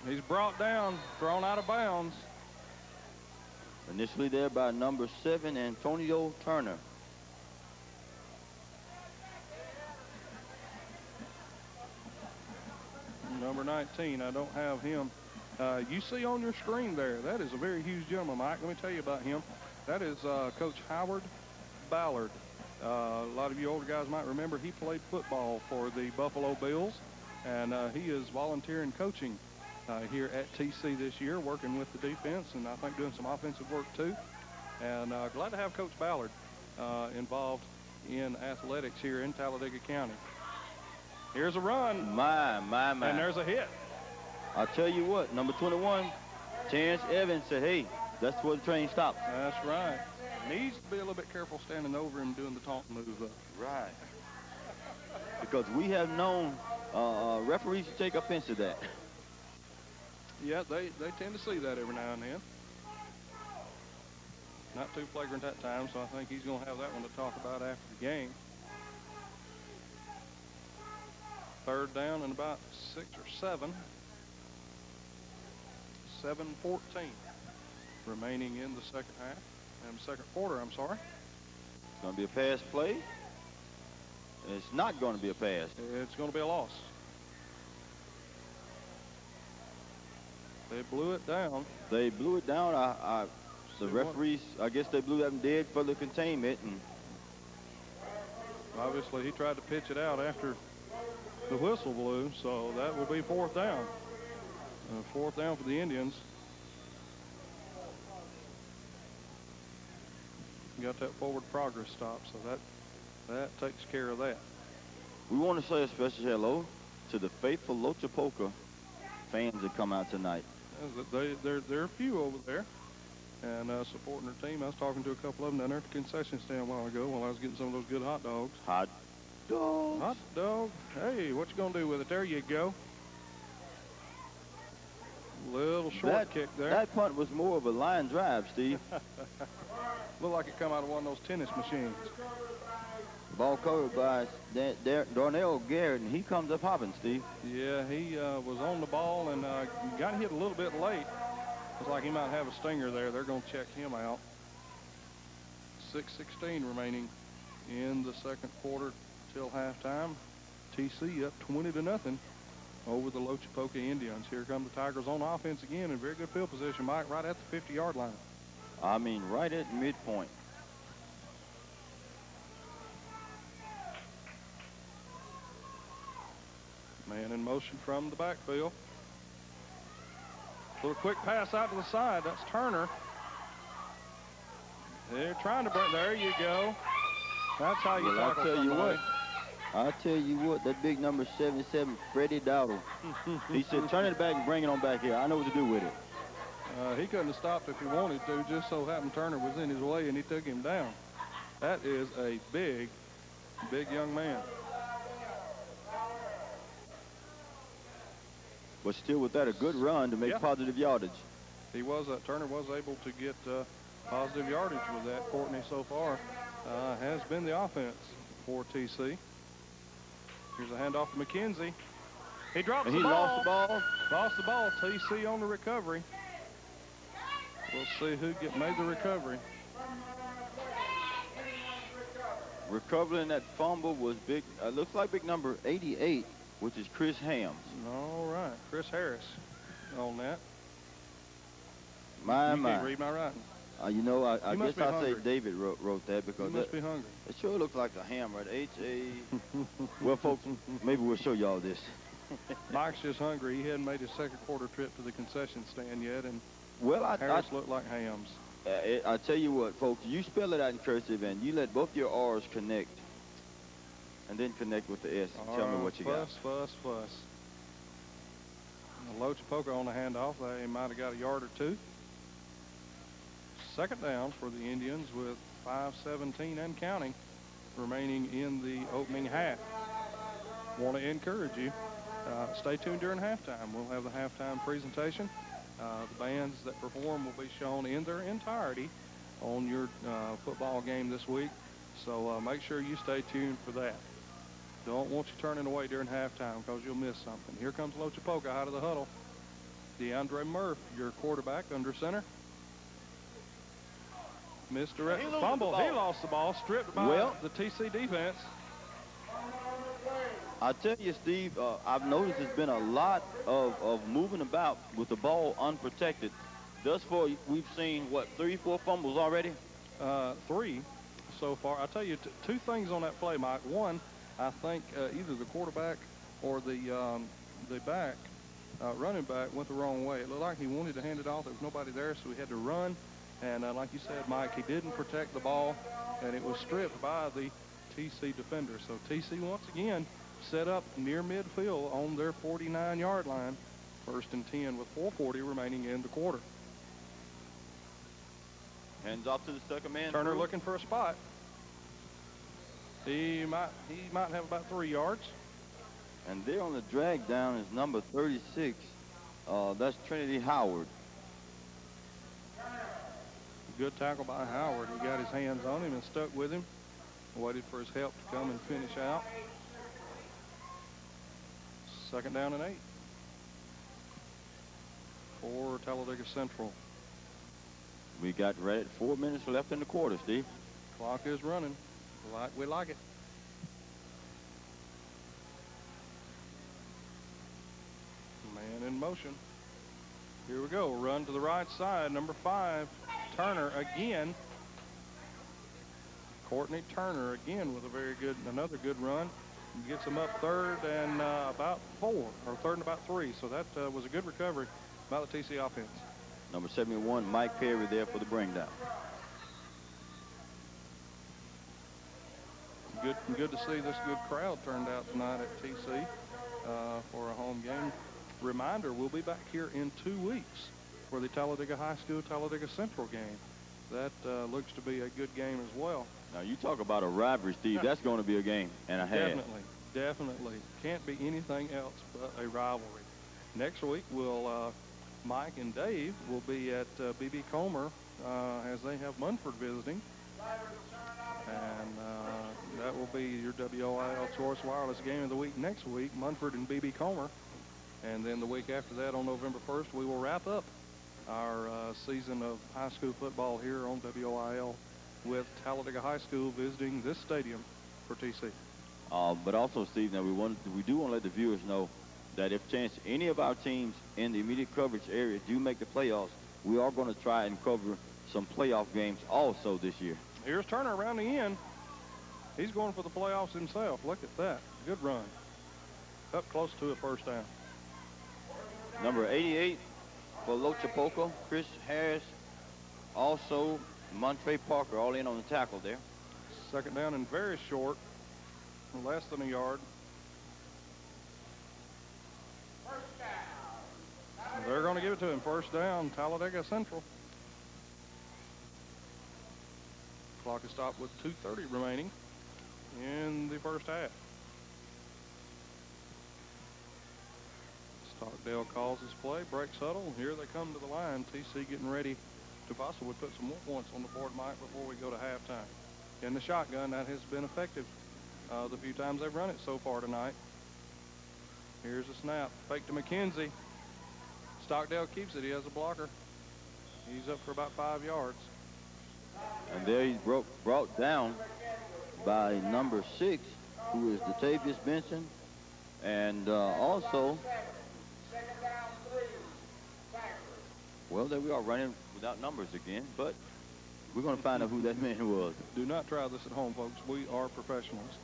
He's brought down, thrown out of bounds. Initially there by number 7, Antonio Turner. Number 19, I don't have him. You see on your screen there, that is a very huge gentleman, Mike. Let me tell you about him. That is Coach Howard Ballard. A lot of you older guys might remember he played football for the Buffalo Bills, and he is volunteering coaching here at TC this year, working with the defense, and I think doing some offensive work too. And glad to have Coach Ballard involved in athletics here in Talladega County. Here's a run. My. And there's a hit. I'll tell you what, number 21, Chance Evans said, hey, that's where the train stops. That's right. Needs to be a little bit careful standing over him doing the taunt move. Right. Because we have known referees to take offense to that. Yeah, they tend to see that every now and then. Not too flagrant that time, so I think he's going to have that one to talk about after the game. Third down and about 6 or 7. 7:14 remaining in the second half. And second quarter, I'm sorry. It's going to be a pass play. It's not going to be a pass. It's going to be a loss. They blew it down. They blew it down. The referees, I guess they blew that dead for the containment. And obviously, he tried to pitch it out after the whistle blew, so that will be fourth down. Fourth down for the Indians. Got that forward progress stop, so that takes care of that. we want to say a special hello to the faithful Lochapoka fans that come out tonight. There are a few over there and supporting their team. I was talking to a couple of them down there at the concession stand a while ago while I was getting some of those good hot dogs. Hot dogs. Hot dog. Hey, what you gonna do with it? There you go. Little short kick there. That punt was more of a line drive, Steve. Looked like it come out of one of those tennis machines. Ball covered by Darnell Garrett, and he comes up hopping, Steve. Yeah, he was on the ball and got hit a little bit late. Looks like he might have a stinger there. They're going to check him out. 6:16 remaining in the second quarter till halftime. TC up 20-0 over the Lochapoka Indians. Here come the Tigers on offense again in very good field position, Mike, right at the 50-yard line. I mean, right at midpoint. Man in motion from the backfield. Little quick pass out to the side. That's Turner. They're trying to bring. There you go. That's how you tackle I'll tell you somebody. what. I'll tell you what. That big number 77, Freddie Dowdle. He said, "Turn it back and bring it on back here. I know what to do with it." He couldn't have stopped if he wanted to. Just so happened Turner was in his way and he took him down. That is a big, big young man. But still, with that, a good run to make Yeah. positive yardage. He was. Turner was able to get positive yardage with that. Courtney so far has been the offense for TC. Here's a handoff to McKenzie. He drops And the he ball. lost the ball. Lost the ball. TC on the recovery. We'll see who made the recovery. Recovering that fumble was big. Looks like big number 88, which is Chris Hams. All right. Chris Harris on that. My. You can't read my writing. You know, I You must guess be I say hungry. David wrote that because You must be hungry. it sure looks like a ham, right? H-A. Well, folks, maybe we'll show y'all this. Mike's just hungry. He hadn't made his second quarter trip to the concession stand yet, and Well, Harris looked like Hams. I tell you what, folks, you spell it out in cursive and you let both your R's connect and then connect with the S. Tell me what you got. Fuss. Lochapoka on the handoff. They might have got a yard or two. Second down for the Indians with 5:17 and counting remaining in the opening half. Want to encourage you. Stay tuned during halftime. We'll have the halftime presentation. The bands that perform will be shown in their entirety on your football game this week. So make sure you stay tuned for that. Don't want you turning away during halftime because you'll miss something. Here comes Lochapoka out of the huddle. DeAndre Murph, your quarterback, under center. Misdirect fumble. He lost the ball, stripped by the TC defense. I tell you, Steve, I've noticed there's been a lot of moving about with the ball unprotected. Thus far, we've seen, what, 3-4 fumbles already? 3 so far. I'll tell you two things on that play, Mike. One, I think either the quarterback or the running back went the wrong way. It looked like he wanted to hand it off. There was nobody there, so he had to run. And like you said, Mike, he didn't protect the ball, and it was stripped by the TC defender. So TC, once again, set up near midfield on their 49-yard line. 1st and 10 with 4:40 remaining in the quarter. Hands off to the second man. Turner looking for a spot. He might have about 3 yards. And there on the drag down is number 36. That's Trinity Howard. Good tackle by Howard. He got his hands on him and stuck with him. Waited for his help to come and finish out. 2nd down and 8 for Talladega Central. We got right at 4 minutes left in the quarter, Steve. Clock is running like we like it. Man in motion. Here we go. Run to the right side. Number 5, Turner again. Courtney Turner again with another good run. Gets him up 3rd and about 4, or 3rd and about 3. So that was a good recovery by the TC offense. Number 71, Mike Perry there for the bring down. Good to see this good crowd turned out tonight at TC for a home game. Reminder, we'll be back here in 2 weeks for the Talladega High School Talladega Central game. That looks to be a good game as well. Now, you talk about a rivalry, Steve. That's going to be a game and a half. Definitely. Can't be anything else but a rivalry. Next week, Mike and Dave will be at B.B. Comer as they have Munford visiting. And that will be your WOIL Choice Wireless game of the week next week, Munford and B.B. Comer. And then the week after that, on November 1st, we will wrap up our season of high school football here on WOIL with Talladega High School visiting this stadium for TC. But also, Steve, now we do want to let the viewers know that if chance any of our teams in the immediate coverage area do make the playoffs, we are going to try and cover some playoff games also this year. Here's Turner around the end. He's going for the playoffs himself. Look at that. Good run. Up close to a 1st down. Number 88 for Lochapoka, Chris Harris, also Montre Parker, all in on the tackle there. 2nd down and very short, less than a yard. They're going to give it to him. 1st down, Talladega Central. Clock is stopped with 2:30 remaining in the 1st half. Stockdale calls his play, breaks huddle. Here they come to the line. TC getting ready to possibly put some more points on the board, Mike, before we go to halftime. In the shotgun, that has been effective the few times they've run it so far tonight. Here's a snap. Fake to McKenzie. Stockdale keeps it. He has a blocker. He's up for about 5 yards. And there he's brought down by number 6, who is Datavius Benson. And also, well, there we are running without numbers again, but we're going to find out who that man was. Do not try this at home, folks. We are professionals.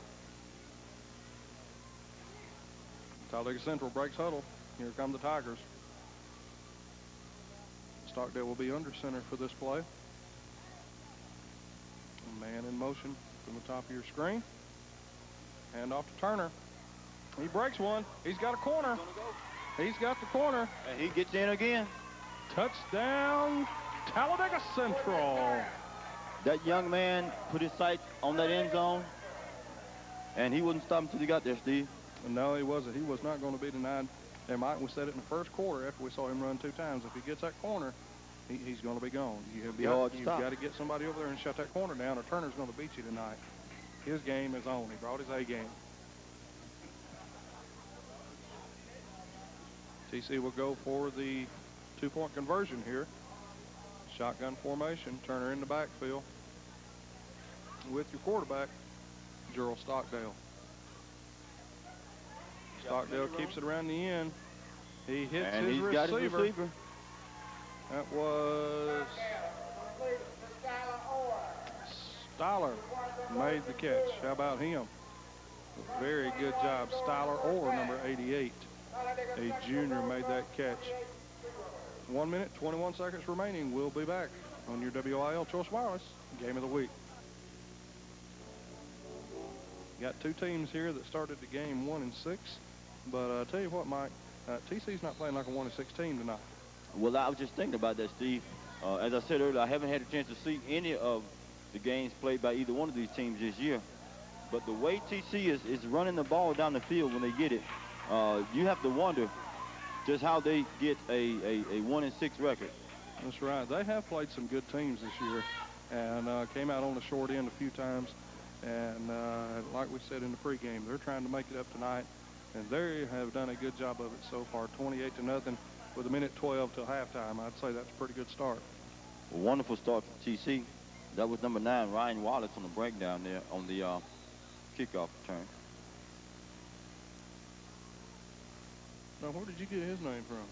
Talladega Central breaks huddle. Here come the Tigers. Stockdale will be under center for this play. A man in motion from the top of your screen. Hand off to Turner. He breaks one. He's got a corner. He's got the corner. And he gets in again. Touchdown, Talladega Central. That young man put his sights on that end zone, and he wouldn't stop until he got there, Steve. No, he wasn't. He was not going to be denied. And Mike, we said it in the first quarter after we saw him run 2 times. If he gets that corner, he's going to be gone. You've got to get somebody over there and shut that corner down, or Turner's going to beat you tonight. His game is on. He brought his A game. TC will go for the 2-point conversion here. Shotgun formation. Turner in the backfield with your quarterback, Gerald Stockdale. Stockdale keeps it around the end. He hits and his he's receiver. Got his receiver. That was Styler made the catch. How about him? Very good job. Styler Orr, number 88. A junior made that catch. 1 minute, 21 seconds remaining. We'll be back on your WIL Choice Wireless Game of the Week. Got 2 teams here that started the game 1-6. But I tell you what, Mike, TC's not playing like a 1-6 team tonight. Well, I was just thinking about that, Steve. As I said earlier, I haven't had a chance to see any of the games played by either one of these teams this year. But the way TC is running the ball down the field when they get it, you have to wonder just how they get a 1-6 record. That's right. They have played some good teams this year and came out on the short end a few times. And like we said in the pregame, they're trying to make it up tonight. And they have done a good job of it so far, 28-0 with 1:12 till halftime. I'd say that's a pretty good start. A wonderful start for TC. That was number 9, Ryan Wallace, on the breakdown there on the kickoff return. Now, where did you get his name from?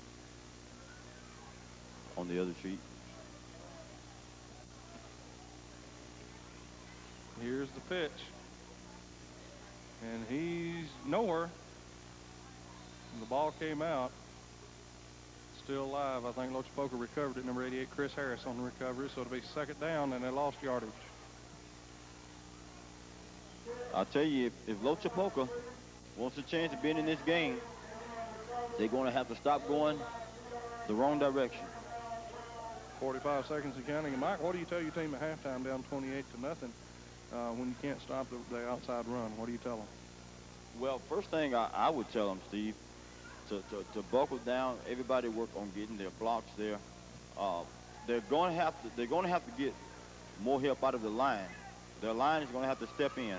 On the other sheet. Here's the pitch. And he's nowhere. And the ball came out. Still alive. I think Lochapoka recovered it. Number 88, Chris Harris, on the recovery. So it'll be 2nd down, and they lost yardage. I'll tell you, if Lochapoka wants a chance of being in this game, they're going to have to stop going the wrong direction. 45 seconds and counting. And Mike, what do you tell your team at halftime down 28-0 when you can't stop the outside run? What do you tell them? Well, first thing I would tell them, Steve, to buckle down. Everybody work on getting their blocks there. They're going to have to get more help out of the line. Their line is going to have to step in.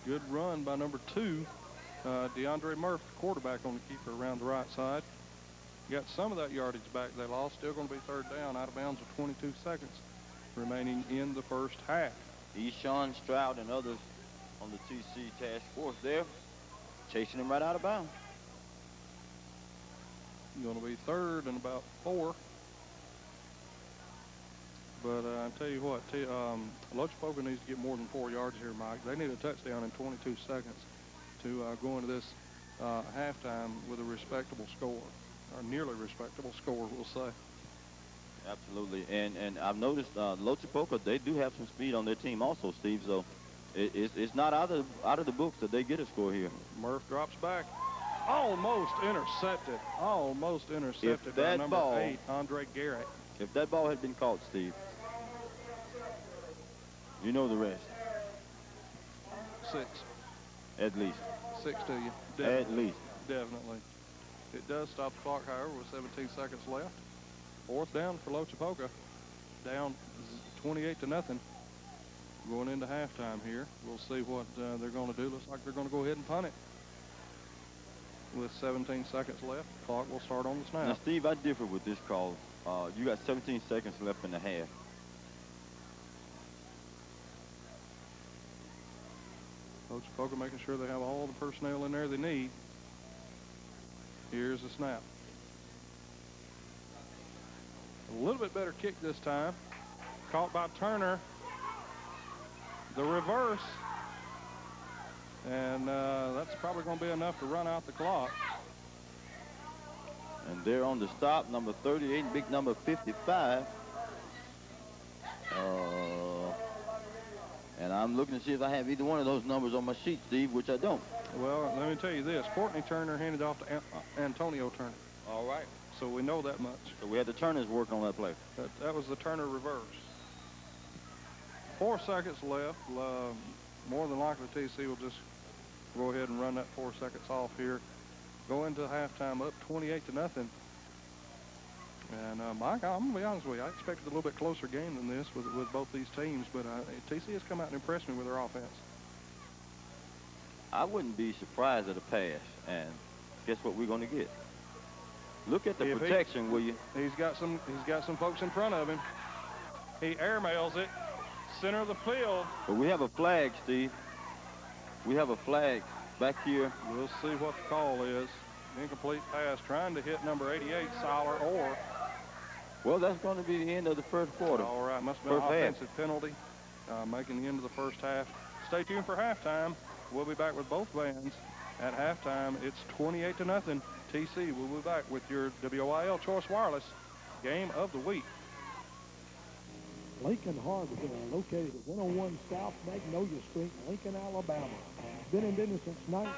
Good run by number 2, DeAndre Murphy, quarterback, on the keeper around the right side. Got some of that yardage back they lost. Still going to be 3rd down, out of bounds with 22 seconds remaining in the first half. Eshawn Stroud and others on the TC task force there, chasing him right out of bounds. Going to be 3rd and about 4. But I tell you what, Lochapoka needs to get more than 4 yards here, Mike. They need a touchdown in 22 seconds to go into this halftime with a respectable score, or nearly respectable score, we'll say. Absolutely, and I've noticed Lochapoka, they do have some speed on their team also, Steve. So it's not out of the books that they get a score here. Murph drops back, almost intercepted. Almost intercepted by number 8, Andre Garrett. If that ball had been caught, Steve, you know the rest. 6. At least. 6 to you. Definitely. At least. Definitely. It does stop the clock, however, with 17 seconds left. 4th down for Lochapoka. Down 28-0. going into halftime here. We'll see what they're going to do. Looks like they're going to go ahead and punt it. With 17 seconds left, the clock will start on the snap. Now, Steve, I differ with this call. You got 17 seconds left in the half. Lochapoka making sure they have all the personnel in there they need. Here's the snap. A little bit better kick this time. Caught by Turner. The reverse. And that's probably going to be enough to run out the clock. And they're on the stop, number 38, big number 55. And I'm looking to see if I have either one of those numbers on my sheet, Steve, which I don't. Well, let me tell you this. Courtney Turner handed off to Antonio Turner. All right. So we know that much. So we had the Turners working on that play. That was the Turner reverse. 4 seconds left. More than likely, TC will just go ahead and run that 4 seconds off here. Go into halftime up 28-0. And Mike, I'm going to be honest with you. I expected a little bit closer game than this with both these teams, but TC has come out and impressed me with their offense. I wouldn't be surprised at a pass, and guess what we're going to get? Look at the protection, will you? He's got some folks in front of him. He airmails it, center of the field. But we have a flag, Steve. We have a flag back here. We'll see what the call is. Incomplete pass, trying to hit number 88, Siler, or... Well, that's going to be the end of the first quarter. All right, must have been an offensive penalty, making the end of the first half. Stay tuned for halftime. We'll be back with both bands. At halftime, it's 28-0. TC will be back with your WIL Choice Wireless Game of the Week. Lincoln Hardware, located at 101 South Magnolia Street, Lincoln, Alabama. Been in business since 19...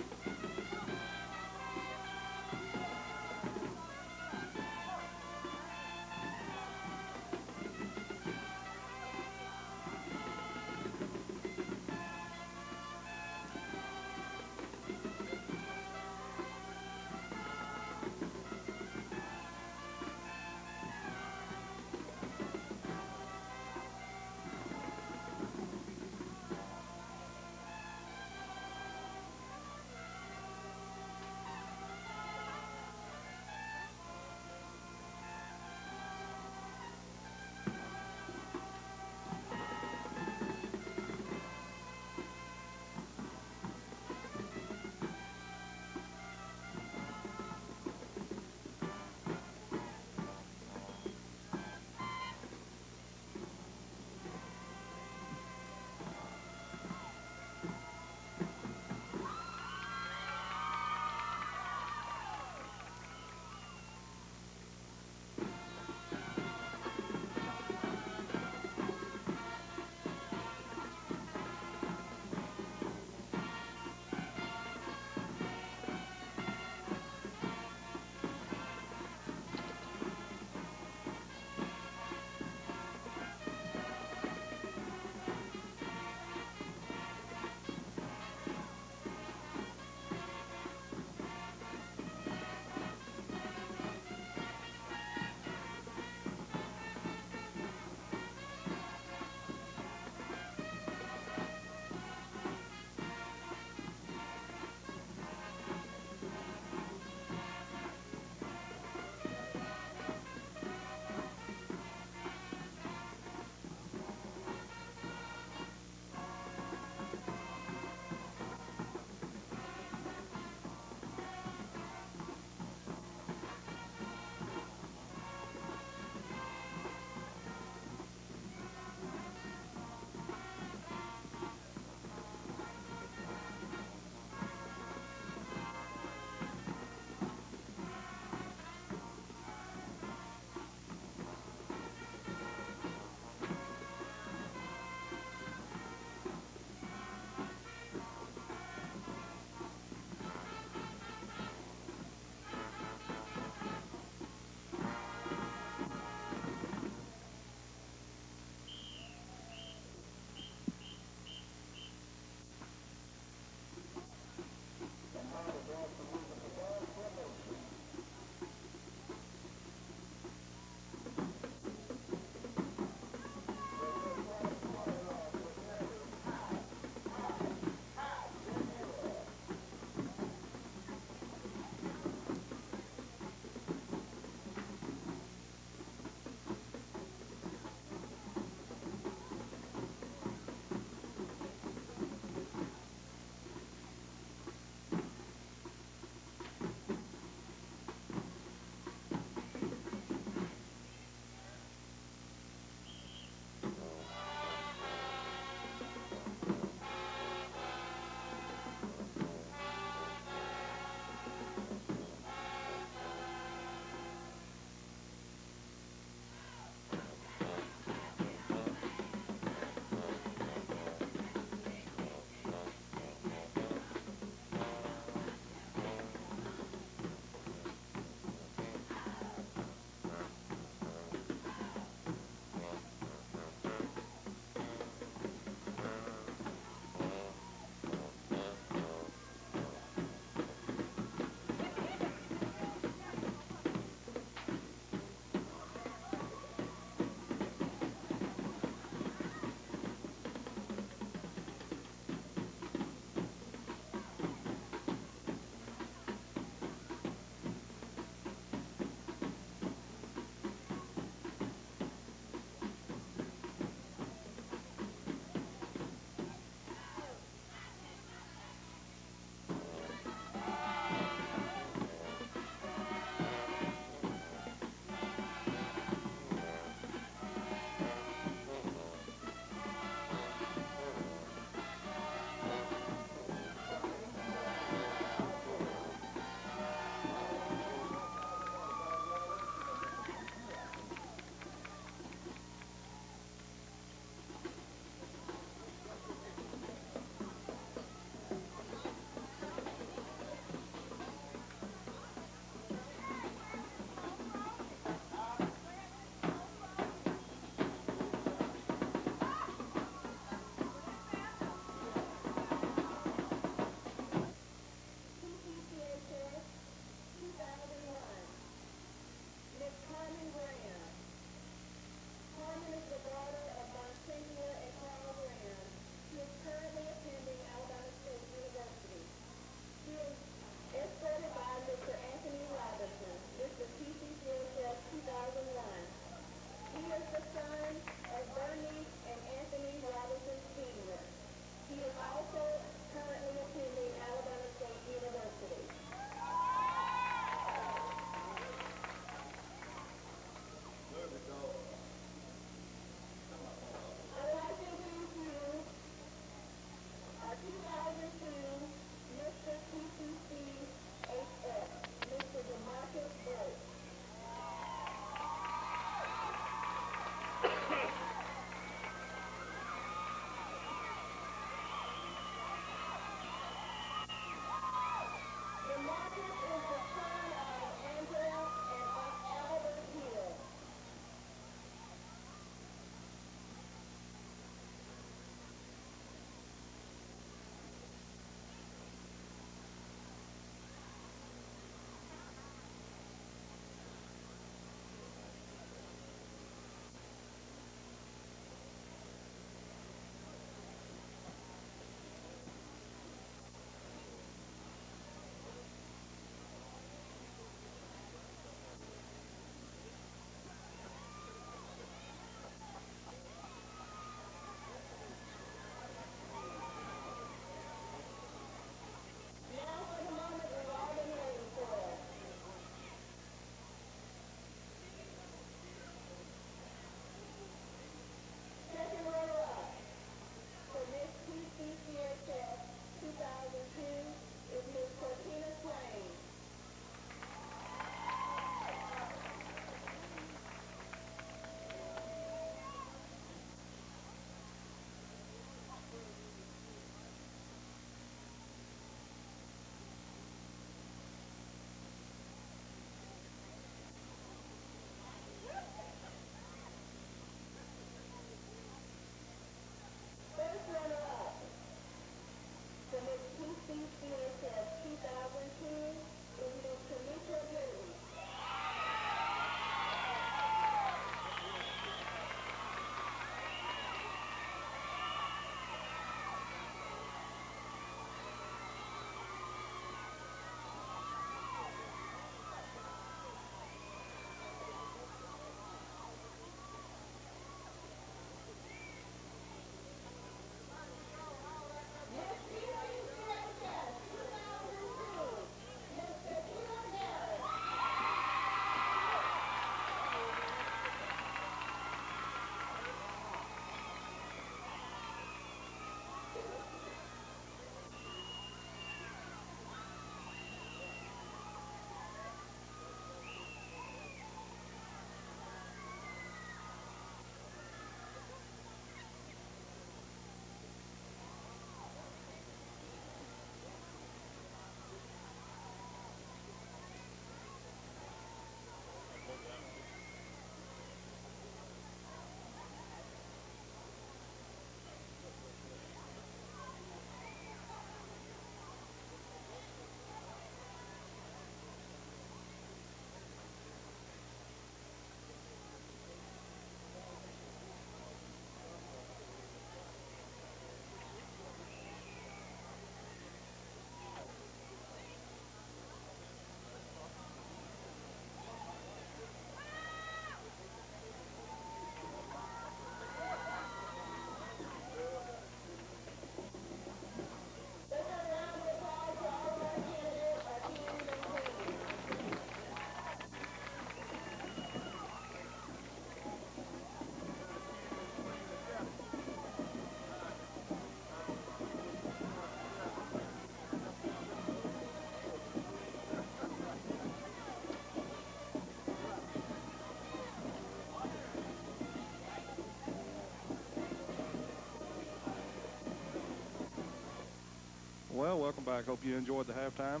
welcome back. Hope you enjoyed the halftime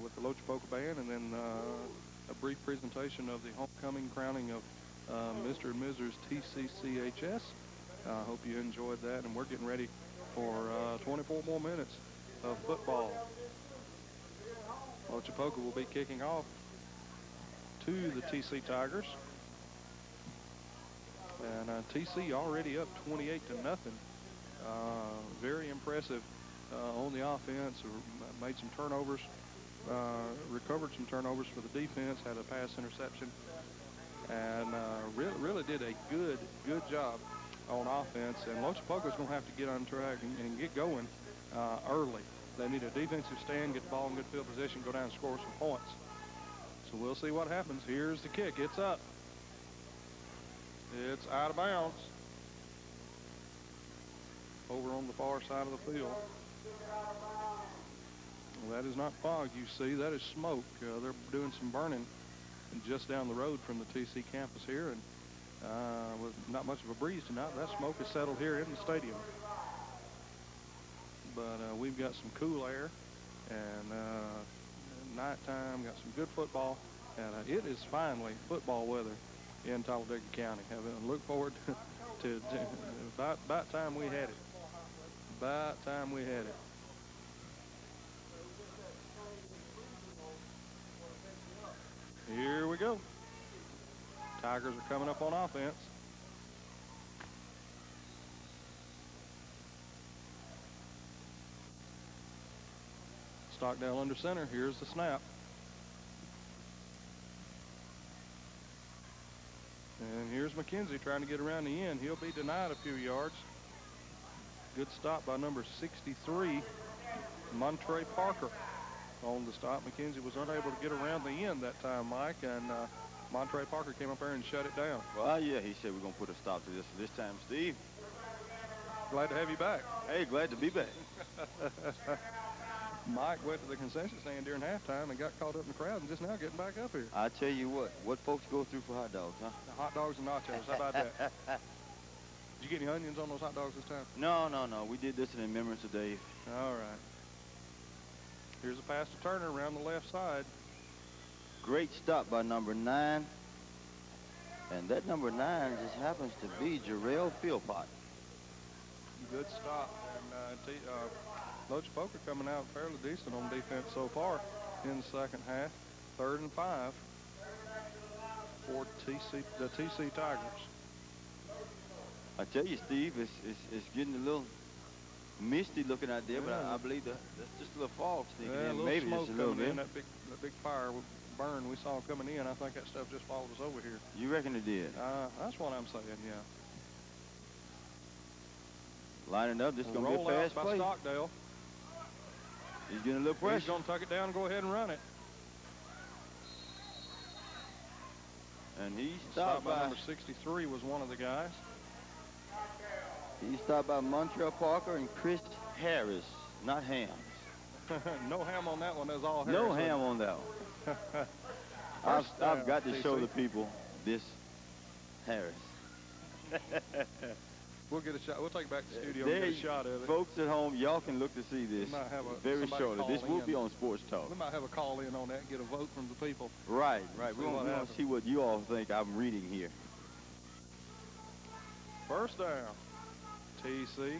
with the Lochapoka band, and then a brief presentation of the homecoming crowning of Mr. and Mrs. TCCHS. Hope you enjoyed that, and we're getting ready for 24 more minutes of football. Lochapoka will be kicking off to the TC Tigers. And TC already up 28-0. Very impressive on the offense. Made some turnovers, recovered some turnovers for the defense, had a pass interception, and really did a good job on offense. And Lochapoka's going to have to get on track and get going early. They need a defensive stand, get the ball in good field position, go down and score some points. So we'll see what happens. Here's the kick. It's up. It's out of bounds. Over on the far side of the field. Well, that is not fog you see. That is smoke. They're doing some burning just down the road from the TC campus here. And with not much of a breeze tonight, that smoke is settled here in the stadium. But we've got some cool air, and nighttime, got some good football, and it is finally football weather in Talladega County. I look forward to about time we had it. About time we had it. Here we go. Tigers are coming up on offense. Stockdale under center. Here's the snap. And here's McKenzie trying to get around the end. He'll be denied a few yards. Good stop by number 63, Montre Parker. On the stop, McKenzie was unable to get around the end that time, Mike, and Montre Parker came up there and shut it down. Well, yeah, he said we're going to put a stop to this time, Steve. Glad to have you back. Hey, glad to be back. Mike went to the concession stand during halftime and got caught up in the crowd and just now getting back up here. I tell you what folks go through for hot dogs, huh? The hot dogs and nachos, how about that? Did you get any onions on those hot dogs this time? No. We did this in remembrance of Dave. All right. Here's a pass to Turner around the left side. Great stop by number 9. And that number 9 just happens to be Jarrell Philpott. Good stop. And Lochapoka coming out fairly decent on defense so far in the second half. 3rd and 5 for the TC Tigers. I tell you, Steve, it's getting a little misty looking out there, but I believe that's just a little fog sneaking in. A little Maybe smoke just a little coming bit. in. That big fire burn we saw coming in. I think that stuff just followed us over here. You reckon it did? That's what I'm saying, yeah. Lining up, this is going to be a Roll fast out by play. Stockdale. He's getting a little pressure. He's going to tuck it down and go ahead and run it. And he Stopped stopped by by number 63 was one of the guys. He stopped by Montreal Parker and Chris Harris, not Ham. No ham on that one. That's all Harris. No ham on that one. I've got to show the people this Harris. We'll get a shot. We'll take it back to the studio There and get a you- shot of it. Folks at home, y'all can look to see this We might have very somebody shortly. This call will in. be on Sports Talk. We might have a call in on that and get a vote from the people. Right. See We what want to happens. see what you all think I'm reading here. First down. TC.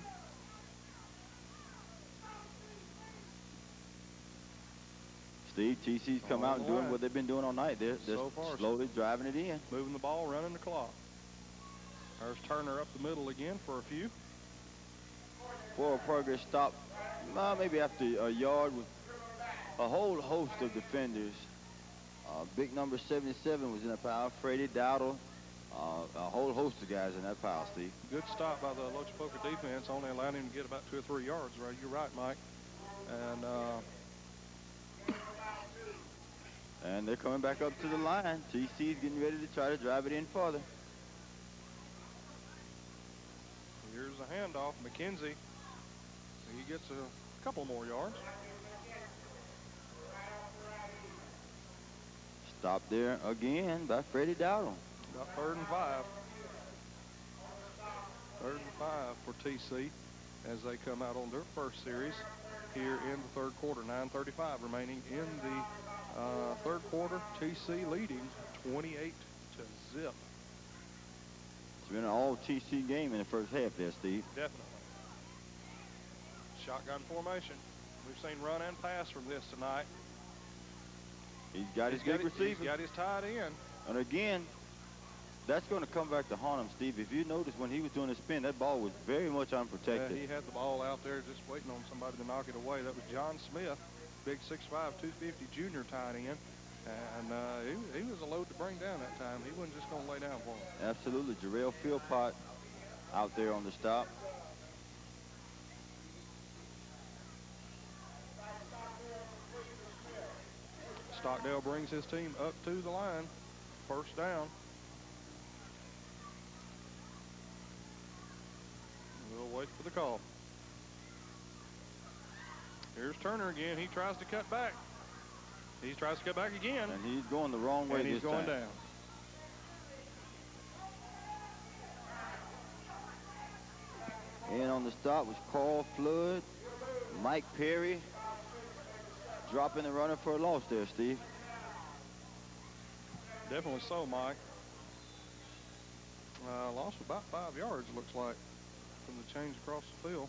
Steve, TC's come out and doing what they've been doing all night. They're So far, slowly driving it in. Moving the ball, running the clock. There's Turner up the middle again for a few. Forward progress stop, maybe after a yard with a whole host of defenders. Big number 77 was in that pile. Freddie Dowdle, a whole host of guys in that pile, Steve. Good stop by the Lochapoka defense. Only allowed him to get about 2 or 3 yards. Right, you're right, Mike. And they're coming back up to the line. TC's getting ready to try to drive it in further. Here's a handoff. McKenzie. He gets a couple more yards. Stop there again by Freddie Dowdle. About 3rd and 5. 3rd and 5 for TC as they come out on their first series. here in the third quarter. 9:35 remaining in the third quarter. TC leading 28-0. It's been an all TC game in the first half there, Steve. Definitely. Shotgun formation. We've seen run and pass from this tonight. He's got his big receiver. He's got his tight end. And again, that's going to come back to haunt him, Steve. If you notice when he was doing his spin, that ball was very much unprotected. He had the ball out there just waiting on somebody to knock it away. That was John Smith, big 6'5", 250 junior tight end. And he was a load to bring down that time. He wasn't just going to lay down for him. Absolutely. Jarrell Philpott out there on the stop. Stockdale brings his team up to the line. First down. We'll wait for the call. Here's Turner again. He tries to cut back. He tries to cut back again. And he's going the wrong way and he's this going time. down. And on the stop was Carl Flood, Mike Perry, dropping the runner for a loss there, Steve. Definitely so, Mike. Lost about 5 yards, looks like, from the change across the field.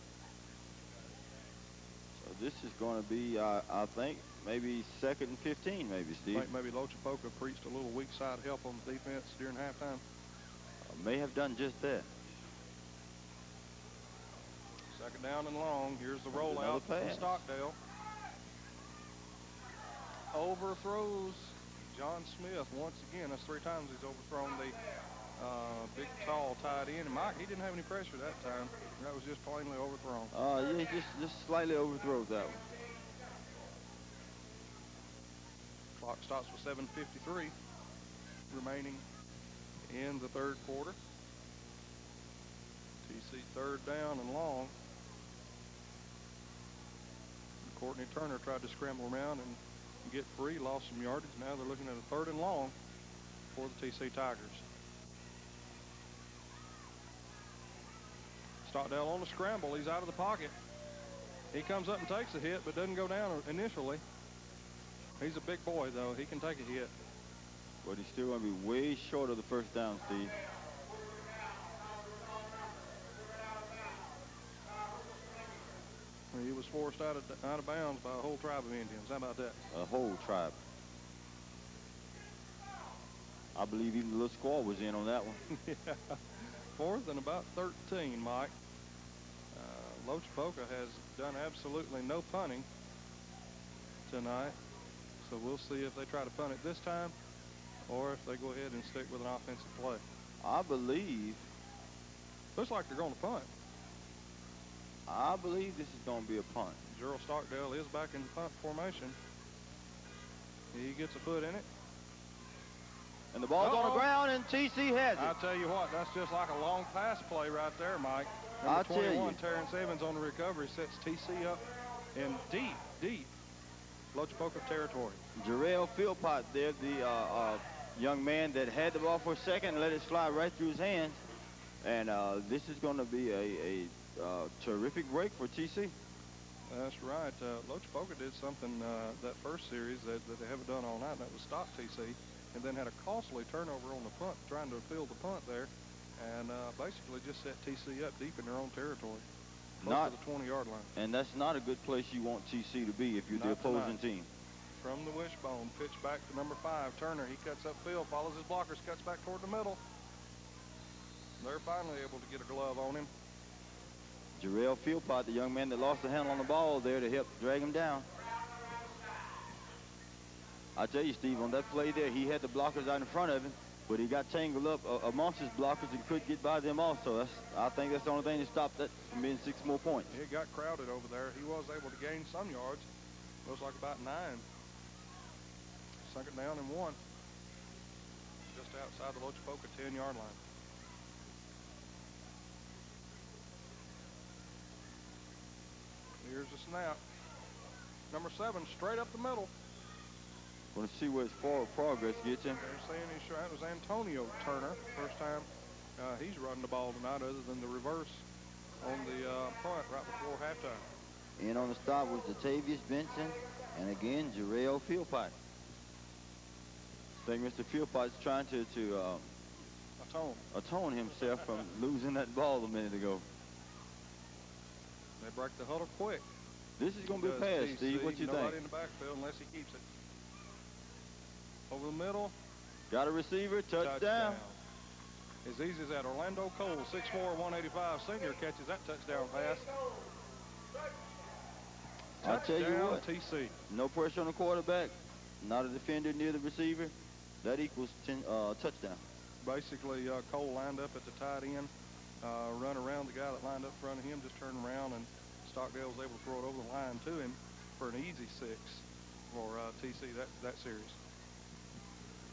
So this is going to be, I think, maybe 2nd and 15, maybe, Steve. I think maybe Lochapoka preached a little weak side help on the defense during halftime. May have done just that. Second down and long. Here's the Another rollout from pass. Stockdale. Overthrows John Smith once again. That's 3 times he's overthrown the big, tall tight end. And Mike, he didn't have any pressure that time. That was just plainly overthrown. Yeah, just slightly overthrows that one. Clock stops with 7:53 remaining in the third quarter. TC third down and long. Courtney Turner tried to scramble around and get free, lost some yardage. Now they're looking at a third and long for the TC Tigers. Stockdale on the scramble. He's out of the pocket. He comes up and takes a hit, but doesn't go down initially. He's a big boy, though. He can take a hit. But he's still going to be way short of the first down, Steve. He was forced out of bounds by a whole tribe of Indians. How about that? A whole tribe. I believe even the little squaw was in on that one. Yeah. 4th and about 13, Mike. Lochapoka has done absolutely no punting tonight. So we'll see if they try to punt it this time or if they go ahead and stick with an offensive play. I believe Looks like they're going to punt. this is going to be a punt. Gerald Stockdale is back in punt formation. He gets a foot in it. And the ball's on the ground, and TC has it. I'll tell you what, that's just like a long pass play right there, Mike. I'll Number tell you. 21, Terrence Evans on the recovery, sets TC up in deep Lochapoka territory. Jarrell Philpott there, the young man that had the ball for a second and let it slide right through his hands. And this is going to be a terrific break for TC. That's right. Lochapoka did something that first series that they haven't done all night, and that was stop TC, and then had a costly turnover on the punt, trying to field the punt there, and basically just set TC up deep in their own territory, close to the 20-yard line. And that's not a good place you want TC to be if you're the Not opposing tonight. team. From the wishbone, pitch back to number 5, Turner. He cuts upfield, follows his blockers, cuts back toward the middle. They're finally able to get a glove on him. Jarrell Philpott, the young man that lost the handle on the ball there to help drag him down. I tell you, Steve, on that play there, he had the blockers out in front of him, but he got tangled up amongst his blockers and couldn't get by them also. I think that's the only thing that stopped that from being 6 more points. It got crowded over there. He was able to gain some yards. Looks like about 9. 2nd down and 1. Just outside the Lochapoka 10-yard line. Here's the snap. Number 7, straight up the middle. Want to see where his forward progress gets him. They're saying that was Antonio Turner. First time he's running the ball tonight other than the reverse on the punt right before halftime. In on the stop was Jatavius Benson, and again, Jarrell Philpott. I think Mr. Philpott's trying to atone himself from losing that ball a minute ago. They break the huddle quick. This is going to be a pass, TC. Steve. What you Nobody think? in the backfield unless he keeps it. Over the middle. Got a receiver, touchdown. As easy as that. Orlando Cole, 6'4", 185 senior, catches that touchdown pass. I'll tell you Touchdown, what. TC. No pressure on the quarterback. Not a defender near the receiver. That equals touchdown. Basically, Cole lined up at the tight end, run around the guy that lined up in front of him, just turned around, and Stockdale was able to throw it over the line to him for an easy 6 for TC that series.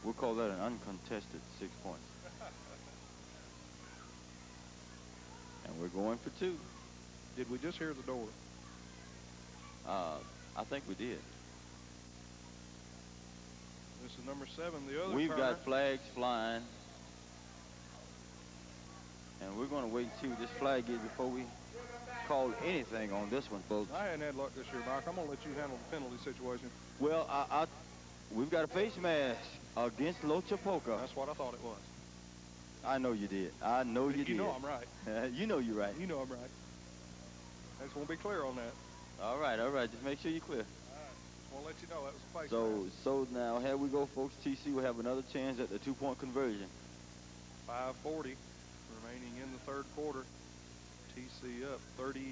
We'll call that an uncontested 6 points. And we're going for 2. Did we just hear the door? I think we did. This is number 7, the other We've Turner. got flags flying. And we're going to wait and see what this flag is before we call anything on this one, folks. I hadn't had luck this year, Mike. I'm going to let you handle the penalty situation. Well, we've got a face mask against Lochapoka. That's what I thought it was. I know you did. I know you did. You know I'm right. You know you're right. You know I'm right. I just want to be clear on that. All right. Just make sure you're clear. Just want to let you know that was a face mask. So now, here we go, folks. TC will have another chance at the 2-point conversion. 5:40 remaining in the third quarter. TC up 34-0.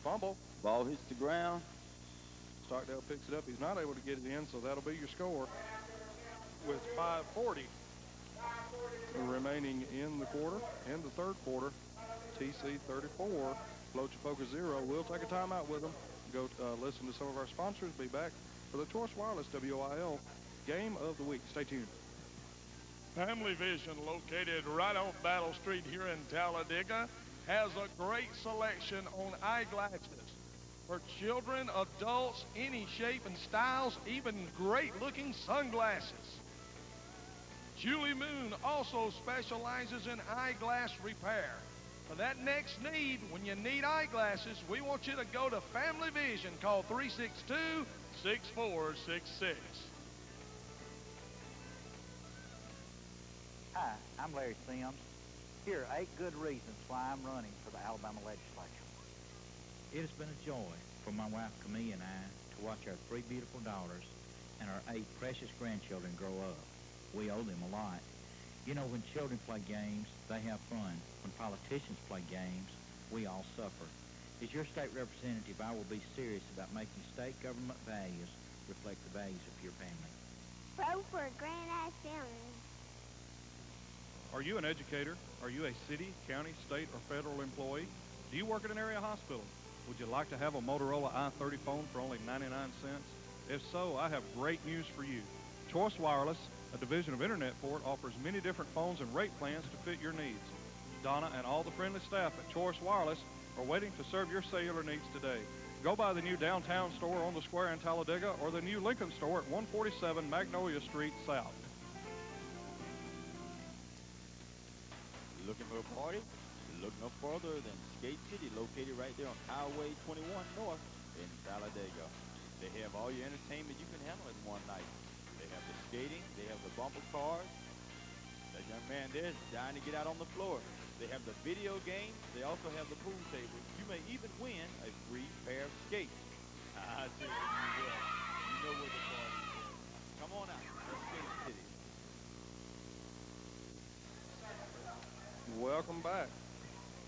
Fumble. Ball hits the ground. Stockdale picks it up. He's not able to get it in, so that'll be your score. With 5:40 remaining in the quarter, in the third quarter, TC 34, Lochapoka 0. We'll take a timeout with them. Go listen to some of our sponsors. Be back for the Choice Wireless WIL Game of the Week. Stay tuned. Family Vision, located right on Battle Street here in Talladega, has a great selection on eyeglasses for children, adults, any shape and styles, even great-looking sunglasses. Julie Moon also specializes in eyeglass repair. For that next need, when you need eyeglasses, we want you to go to Family Vision. Call 362-6466. Hi, I'm Larry Sims. Here are 8 good reasons why I'm running for the Alabama legislature. It has been a joy for my wife Camille and I to watch our 3 beautiful daughters and our 8 precious grandchildren grow up. We owe them a lot. You know, when children play games, they have fun. When politicians play games, we all suffer. As your state representative, I will be serious about making state government values reflect the values of your family. Vote for Grand Eye Family. Are you an educator? Are you a city, county, state, or federal employee? Do you work at an area hospital? Would you like to have a Motorola i30 phone for only 99 cents? If so, I have great news for you. Choice Wireless, a division of InternetPort, offers many different phones and rate plans to fit your needs. Donna and all the friendly staff at Choice Wireless are waiting to serve your cellular needs today. Go by the new downtown store on the square in Talladega or the new Lincoln store at 147 Magnolia Street South. Looking for a party? Look no further than Skate City, located right there on Highway 21 North in Talladega. They have all your entertainment you can handle in one night. They have the skating, they have the bumper cars. That young man there is dying to get out on the floor. They have the video games. They also have the pool table. You may even win a free pair of skates. I tell you, you will. You know where the party is. Come on out. Let's Skate City. Welcome back.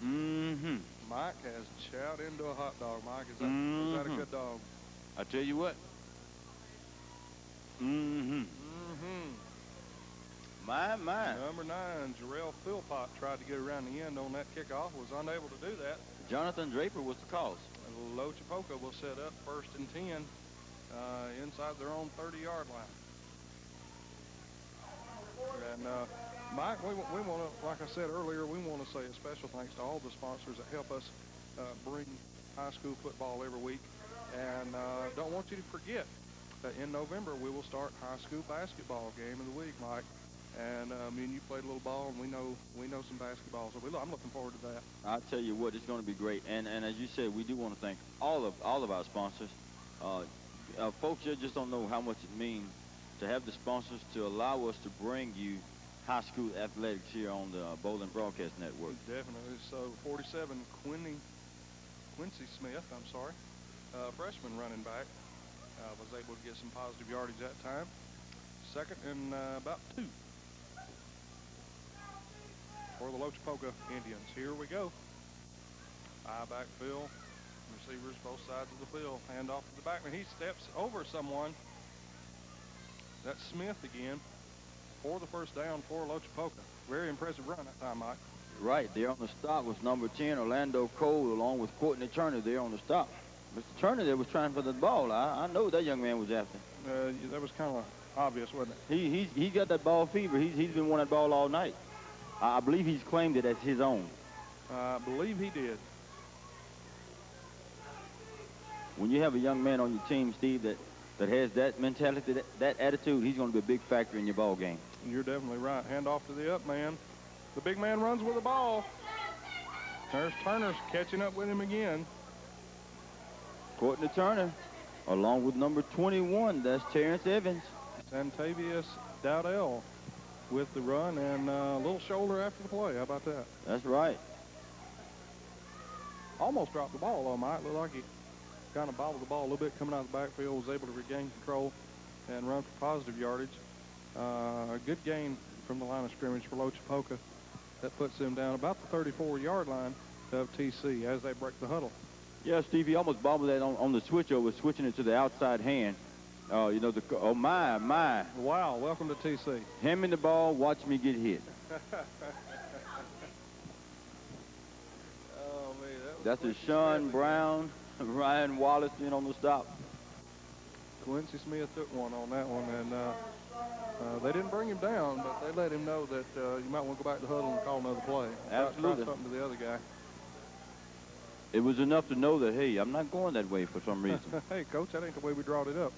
Mm-hmm. Mike has chowed into a hot dog. Mike, is that a good dog? I tell you what. Mm-hmm. Mm-hmm. My. Number 9, Jarrell Philpott tried to get around the end on that kickoff, was unable to do that. Jonathan Draper was the cause. Lochapoka will set up 1st and 10 inside their own 30-yard line. And Mike, we want to, like I said earlier, we want to say a special thanks to all the sponsors that help us bring high school football every week. And don't want you to forget that in November we will start high school basketball game of the week, Mike. And me and you played a little ball, and we know some basketball. So I'm looking forward to that. I'll tell you what, it's going to be great. And as you said, we do want to thank all of our sponsors. Folks just don't know how much it means to have the sponsors to allow us to bring you high school athletics here on the Bowling Broadcast Network. Definitely. So 47, Quincy Smith, freshman running back, was able to get some positive yardage that time. Second and about 2 for the Lochapoka Indians. Here we go. High backfield. Receivers both sides of the field. Hand off to the backman. He steps over someone. That's Smith again for the first down for Lochapoka. Very impressive run that time, Mike. Right, there on the stop was number 10, Orlando Cole, along with Courtney Turner there on the stop. Mr. Turner there was trying for the ball. I know that young man was after. That was kind of obvious, wasn't it? He got that ball fever. He's been wanting that ball all night. I believe he's claimed it as his own. I believe he did. When you have a young man on your team, Steve, that has that mentality, that attitude, he's going to be a big factor in your ball game. You're definitely right. Hand off to the up man. The big man runs with the ball. There's Turner's catching up with him again. Courtney Turner, along with number 21, that's Terrence Evans. Santavius Dowdell with the run and a little shoulder after the play. How about that? That's right. Almost dropped the ball, though, Mike. Looked like he kind of bobbled the ball a little bit coming out of the backfield, was able to regain control and run for positive yardage. A good gain from the line of scrimmage for Lochapoka. That puts them down about the 34-yard line of TC as they break the huddle. Yeah, Steve, he almost bobbled that on the switch over, switching it to the outside hand. Oh, my. Wow, welcome to TC. Hand me the ball, watch me get hit. Oh, man, that's a Sean Brown, Ryan Wallace in on the stop. Quincy Smith took one on that one, and they didn't bring him down, but they let him know that you might want to go back to the huddle and call another play. Absolutely. Try something to the other guy. It was enough to know that, hey, I'm not going that way for some reason. Hey, Coach, that ain't the way we drawed it up.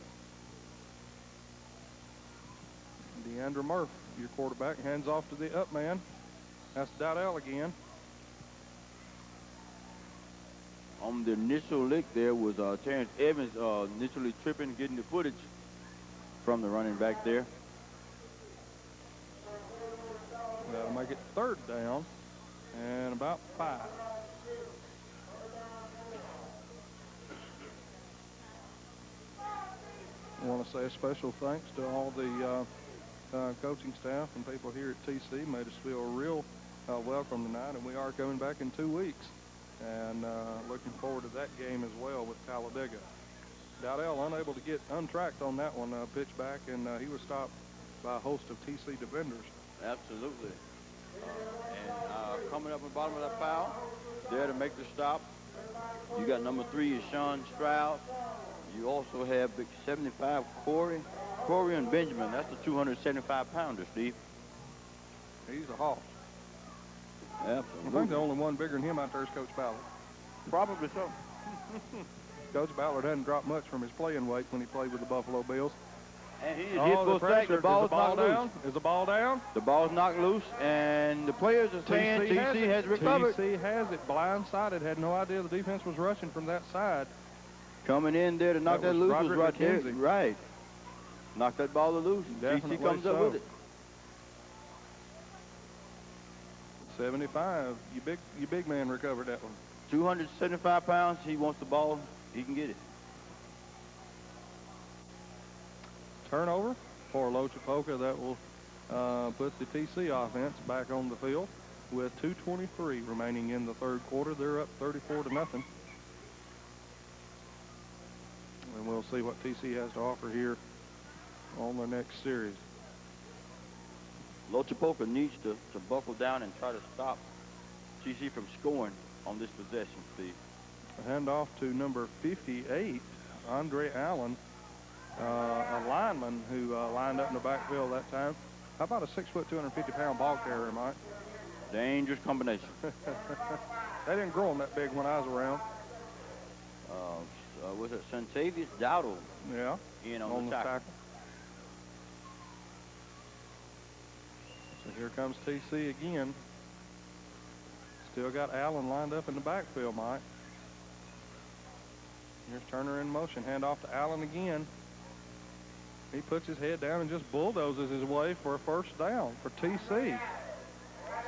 Deandra Murph, your quarterback, hands off to the up man. That's Dowdell again. On the initial lick there was Terrence Evans initially tripping, getting the footage from the running back there. That'll make it third down and about 5. I want to say a special thanks to all the coaching staff and people here at TC. Made us feel real welcome tonight, and we are coming back in 2 weeks. And looking forward to that game as well with Talladega. Dowdell unable to get untracked on that one, pitch back, and he was stopped by a host of TC defenders. Absolutely. And coming up at the bottom of that foul, there to make the stop, you got number 3 is Sean Stroud. You also have big 75 Corey and Benjamin. That's the 275-pounder, Steve. He's a hawk. Absolutely. I think the only one bigger than him out there is Coach Ballard. Probably so. Coach Ballard hadn't dropped much from his playing weight when he played with the Buffalo Bills. And he is hit for a sack. The ball's knocked loose. Is the ball down? The ball's knocked loose, and the players are saying TC has recovered. TC has it. Blindsided. Had no idea the defense was rushing from that side. Coming in there to knock that loose was right there. McKenzie. Right. Knock that ball loose. Definitely TC comes up so. with it. 75. You big man recovered that one. 275 pounds. He wants the ball. He can get it. Turnover for Lochapoka. That will put the TC offense back on the field with 2:23 remaining in the third quarter. They're up 34-0. And we'll see what TC has to offer here on their next series. Lochapoka needs to buckle down and try to stop TC from scoring on this possession, Steve. A handoff to number 58, Andre Allen, a lineman who lined up in the backfield that time. How about a 6', 250-pound ball carrier, Mike? Dangerous combination. They didn't grow them that big when I was around. Was it Santavius Dowdell? Yeah. In on the tackle. So here comes TC again. Still got Allen lined up in the backfield, Mike. Here's Turner in motion. Hand off to Allen again. He puts his head down and just bulldozes his way for a first down for TC.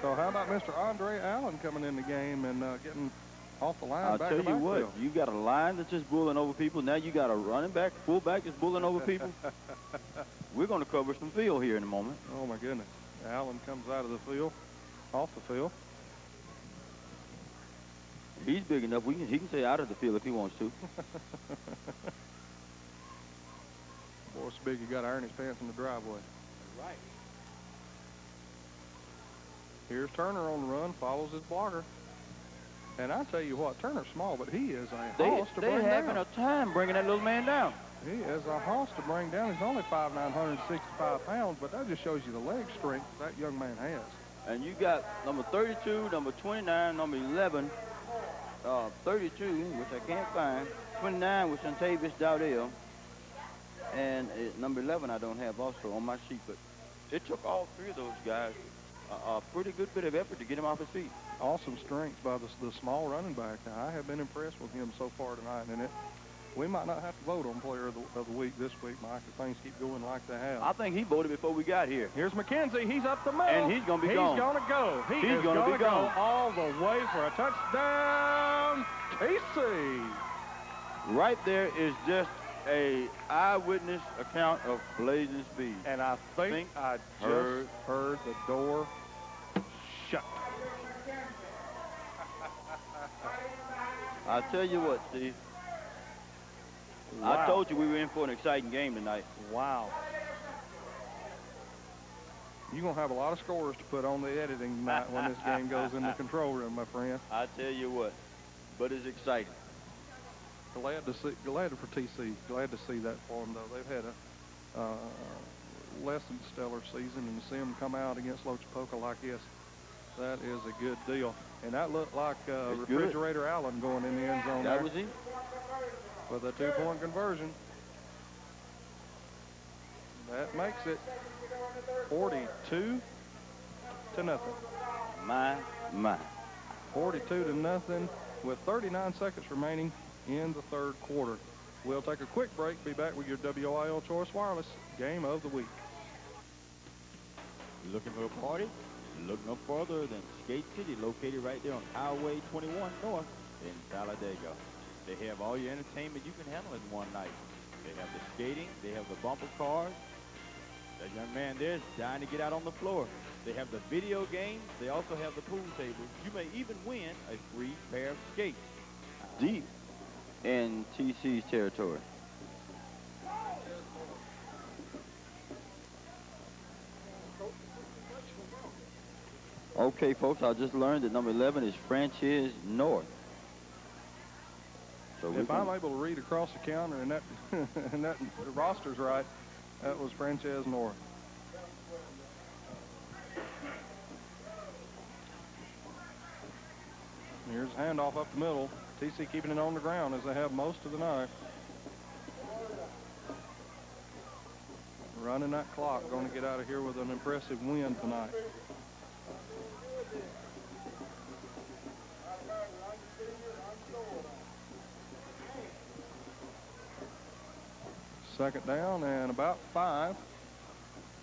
So how about Mr. Andre Allen coming in the game and getting off the line? I'll back tell to you what, backfield? you got a line that's just bullying over people. Now you got a running back, fullback that's bullying over people. We're going to cover some field here in a moment. Oh, my goodness. Allen comes out of the field, off the field. He's big enough. He can stay out of the field if he wants to. Boy, so big he got to iron his pants in the driveway. Right. Here's Turner on the run, follows his blocker. And I tell you what, Turner's small, but he is a hoss to bring They're having down. a time bringing that little man down. He is a hoss to bring down. He's only 5'9", 165 pounds, but that just shows you the leg strength that young man has. And you got number 32, number 29, number 11, 32, which I can't find, 29 was Santavius Dowdell, and number 11 I don't have also on my sheet, but it took all three of those guys a pretty good bit of effort to get him off his feet. Awesome strength by the small running back. Now, I have been impressed with him so far tonight, and we might not have to vote on player of the week this week, Mike, if things keep going like they have. I think he voted before we got here. Here's McKenzie. He's up the middle. And he's going to be gone. He's going to go. He's going to be gone. Go all the way for a touchdown. TC. Right there is just a eyewitness account of blazing speed. And I think I just heard the door shut. I tell you what, Steve. Wow. I told you we were in for an exciting game tonight. Wow. You're going to have a lot of scores to put on the editing tonight when this game goes in the control room, my friend. I tell you what, but it's exciting. Glad for TC. Glad to see that for them, though. They've had a less than stellar season, and to see them come out against Lochapoka like this, that is a good deal. And that looked like Refrigerator Allen going in the end zone That there was he. with a 2-point conversion. That makes it 42-0. My. 42-0 with 39 seconds remaining in the third quarter. We'll take a quick break. Be back with your WIL Choice Wireless Game of the Week. Looking for a party? Look no further than Skate City, located right there on Highway 21 North in Talladega. They have all your entertainment you can handle in one night. They have the skating, they have the bumper cars. That young man there is dying to get out on the floor. They have the video games. They also have the pool tables. You may even win a free pair of skates. Deep in TC's territory. Okay, folks, I just learned that number 11 is Franchise North. So if I'm able to read across the counter and that and that the roster's right, that was Franchise North. Here's a handoff up the middle. TC keeping it on the ground as they have most of the night. Running that clock, going to get out of here with an impressive win tonight. Second down and about 5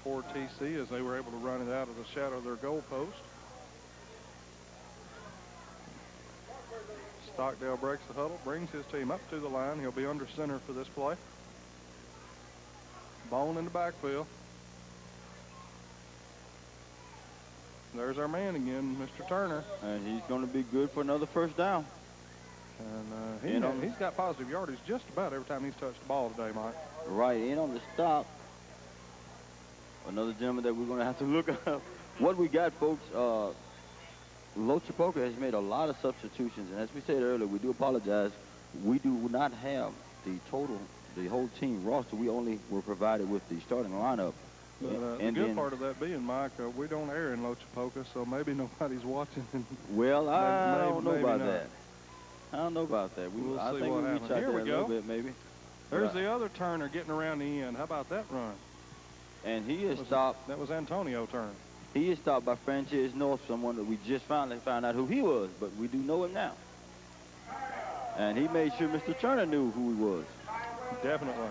for TC as they were able to run it out of the shadow of their goal post. Stockdale breaks the huddle, brings his team up to the line. He'll be under center for this play. Bone in the backfield. There's our man again, Mr. Turner. And he's going to be good for another first down. And he's got positive yardage just about every time he's touched the ball today, Mike. Right in on the stop. Another gentleman that we're going to have to look up. What we got, folks, Lochapoka has made a lot of substitutions. And as we said earlier, we do apologize. We do not have the whole team roster. We only were provided with the starting lineup. But the good part of that being, Mike, we don't air in Lochapoka, so maybe nobody's watching. Well, I don't know about not. that. I don't know about that. We'll I see think what we'll reach happens. out Here there we a go. little bit, maybe. There's the other Turner getting around the end. How about that run? And he is stopped. That was Antonio Turner. He is stopped by Frances North, someone that we just finally found out who he was, but we do know him now. And he made sure Mr. Turner knew who he was, Definitely.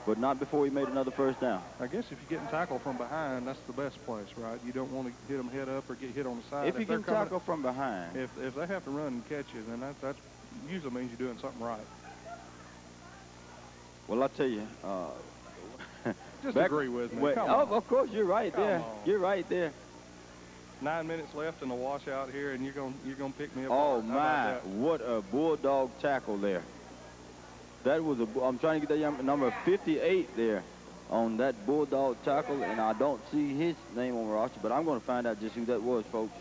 but not before he made another first down. I guess if you're getting tackled from behind, that's the best place, right? You don't want to hit them head up or get hit on the side. If you they're can coming- tackle from behind, If they have to run and catch you, then that usually means you're doing something right. well, I'll tell you, Just back- agree with me. wait, Come oh, on. of course, you're right there. Come on. You're right there. 9 minutes left in the washout here, and you're gonna pick me up. Oh, How about my, that? what a bulldog tackle there. That was I'm trying to get that young number 58 there on that bulldog tackle, and I don't see his name on the roster, but I'm going to find out just who that was, folks.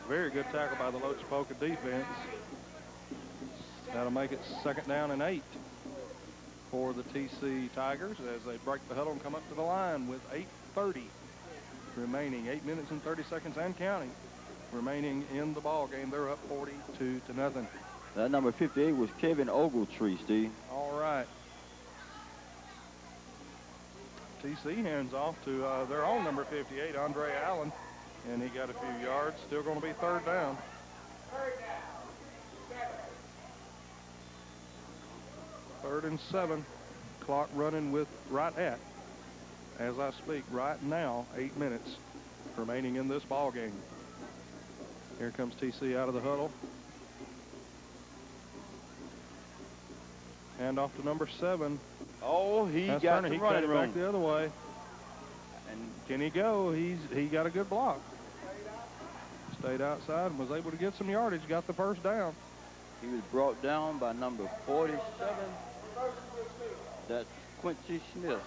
Very good tackle by the Lochapoka defense. That'll make it 2nd down and 8 for the TC Tigers as they break the huddle and come up to the line with 8:30 remaining. 8 minutes and 30 seconds and counting remaining in the ball game. They're up 42-0. That number 58 was Kevin Ogletree, Steve. All right. TC hands off to their own number 58, Andre Allen, and he got a few yards. Still going to be 3rd down. Third and 7. Clock running with right at, as I speak, right now, 8 minutes remaining in this ball game. Here comes TC out of the huddle. Hand off to number 7. Oh, he That's got Turner. the He running cut it room. back the other way. And can he go? He got a good block. Stayed outside and was able to get some yardage. Got the first down. He was brought down by number 47. That's Quincy Smith.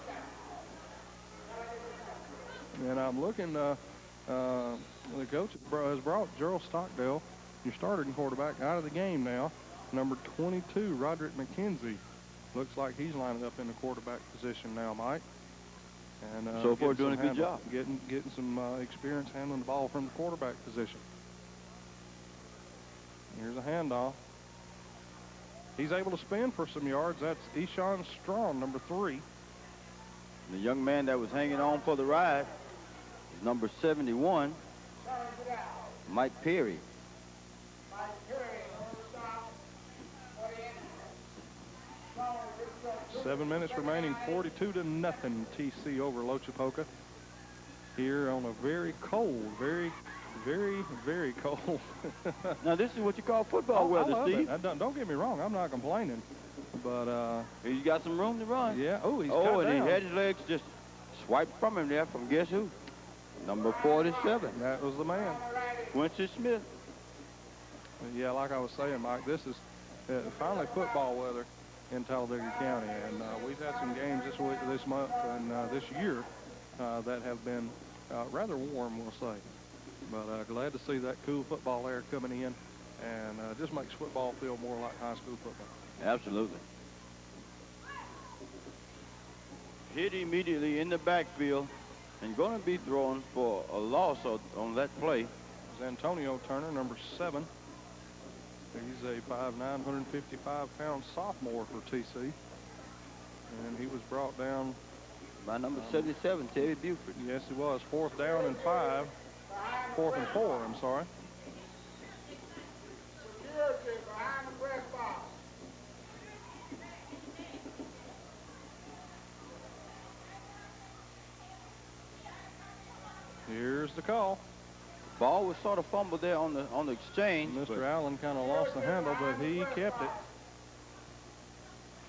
And I'm looking. The coach has brought Gerald Stockdale, your starting quarterback, out of the game now. Number 22, Roderick McKenzie. Looks like he's lining up in the quarterback position now, Mike. And So far, getting doing a some good handle- job. Getting some experience handling the ball from the quarterback position. Here's a handoff. He's able to spin for some yards. That's Eshawn Strong, number 3. The young man that was hanging on for the ride is number 71, Mike Perry. 7 minutes remaining, 42-0 TC over Lochapoka. Here on a very cold, very cold. Now, this is what you call football I weather, love Steve. it. Don't get me wrong, I'm not complaining. But, He's got some room to run. yeah, he's Oh, cut and down. he had his legs just swiped from him there from guess who? Number 47, That was the man. Quincy Smith. Yeah, like I was saying, Mike, this is finally football weather in Talladega County. And we've had some games this month and this year that have been rather warm, we'll say. But glad to see that cool football air coming in, and just makes football feel more like high school football. Absolutely. Hit immediately in the backfield and going to be throwing for a loss on that play. It's Antonio Turner, number 7. He's a 5'9", 155-pound sophomore for TC. And he was brought down. By number 77, Terry Buford. Yes, he was. 4th down and 5. 4th and 4, I'm sorry. Here's the call. Ball was sort of fumbled there on the exchange. Mr. Allen kind of lost the handle, but he kept it.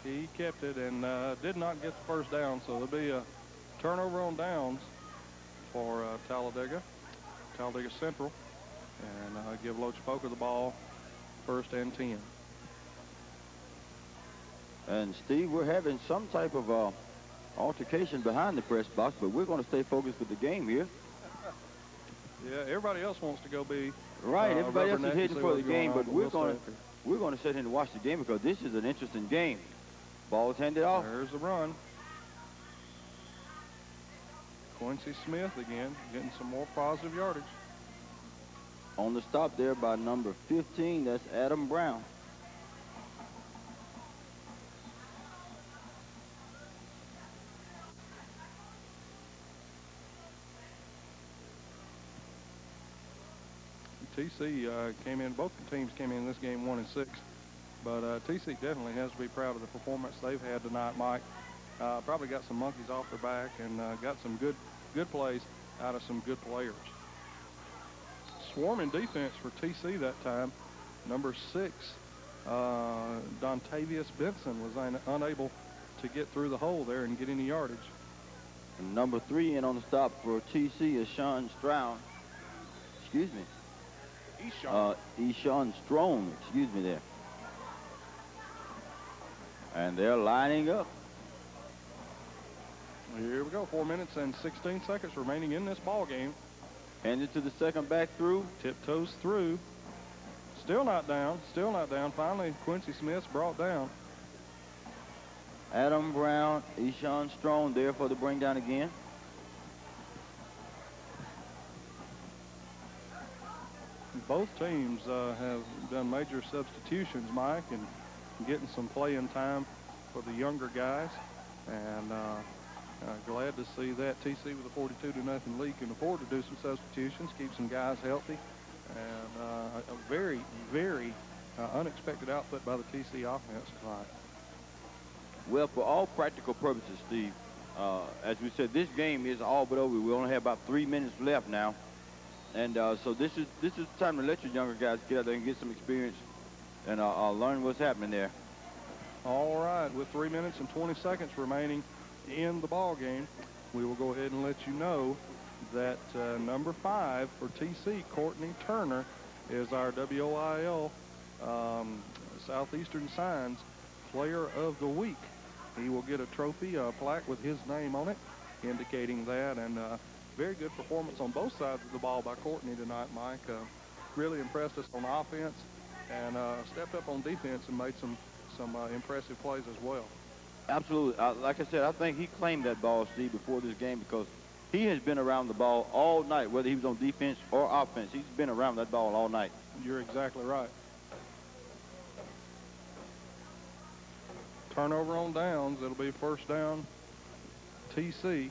He kept it and did not get the first down, so there'll be a turnover on downs for Talladega Central, and give Lochapoka the ball, 1st and 10. And Steve, we're having some type of altercation behind the press box, but we're going to stay focused with the game here. Yeah, everybody else wants to go be Right, everybody else is rubberneck and hitting see for the what's going game, on, but we're we'll going stay up we're going to sit here and watch the game because this is an interesting game. Ball's handed off. There's the run. Quincy Smith again, getting some more positive yardage. On the stop there by number 15, that's Adam Brown. TC came in, both the teams came in this game 1-6. But TC definitely has to be proud of the performance they've had tonight, Mike. Probably got some monkeys off their back and got some good plays out of some good players. Swarming defense for TC that time. Number 6, Dontavius Benson was unable to get through the hole there and get any yardage. And number 3 in on the stop for TC is Sean Stroud. Excuse me. Eshawn Strong, excuse me there. And they're lining up. Here we go, 4 minutes and 16 seconds remaining in this ball game. Handed to the second back through. Tiptoes through. Still not down, still not down. Finally, Quincy Smith's brought down. Adam Brown, Eshawn Strong there for the bring down again. Both teams have done major substitutions, Mike, and getting some playing time for the younger guys. And glad to see that. TC with a 42-0 lead can afford to do some substitutions, keep some guys healthy. And a very, very unexpected output by the TC offense tonight. Well, for all practical purposes, Steve, as we said, this game is all but over. We only have about 3 minutes left now. And so this is the time to let your younger guys get out there and get some experience and learn what's happening there. All right, with 3 minutes and 20 seconds remaining in the ball game, we will go ahead and let you know that number 5 for TC, Courtney Turner, is our WOIL Southeastern Signs Player of the Week. He will get a trophy, a plaque with his name on it, indicating that. And very good performance on both sides of the ball by Courtney tonight, Mike. Really impressed us on offense and stepped up on defense and made some impressive plays as well. Absolutely. Like I said, I think he claimed that ball, Steve, before this game because he has been around the ball all night, whether he was on defense or offense. He's been around that ball all night. You're exactly right. Turnover on downs. It'll be first down, TC.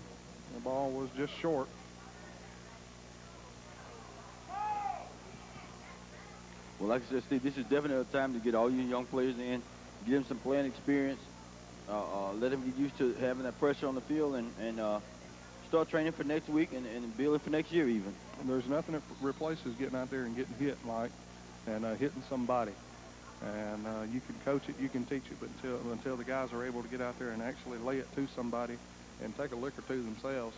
The ball was just short. Well, like I said, Steve, this is definitely a time to get all your young players in, give them some playing experience, let them get used to having that pressure on the field, and start training for next week and building for next year even. There's nothing that replaces getting out there and getting hit, Mike, and hitting somebody. And you can coach it, you can teach it, but until the guys are able to get out there and actually lay it to somebody and take a lick or two themselves,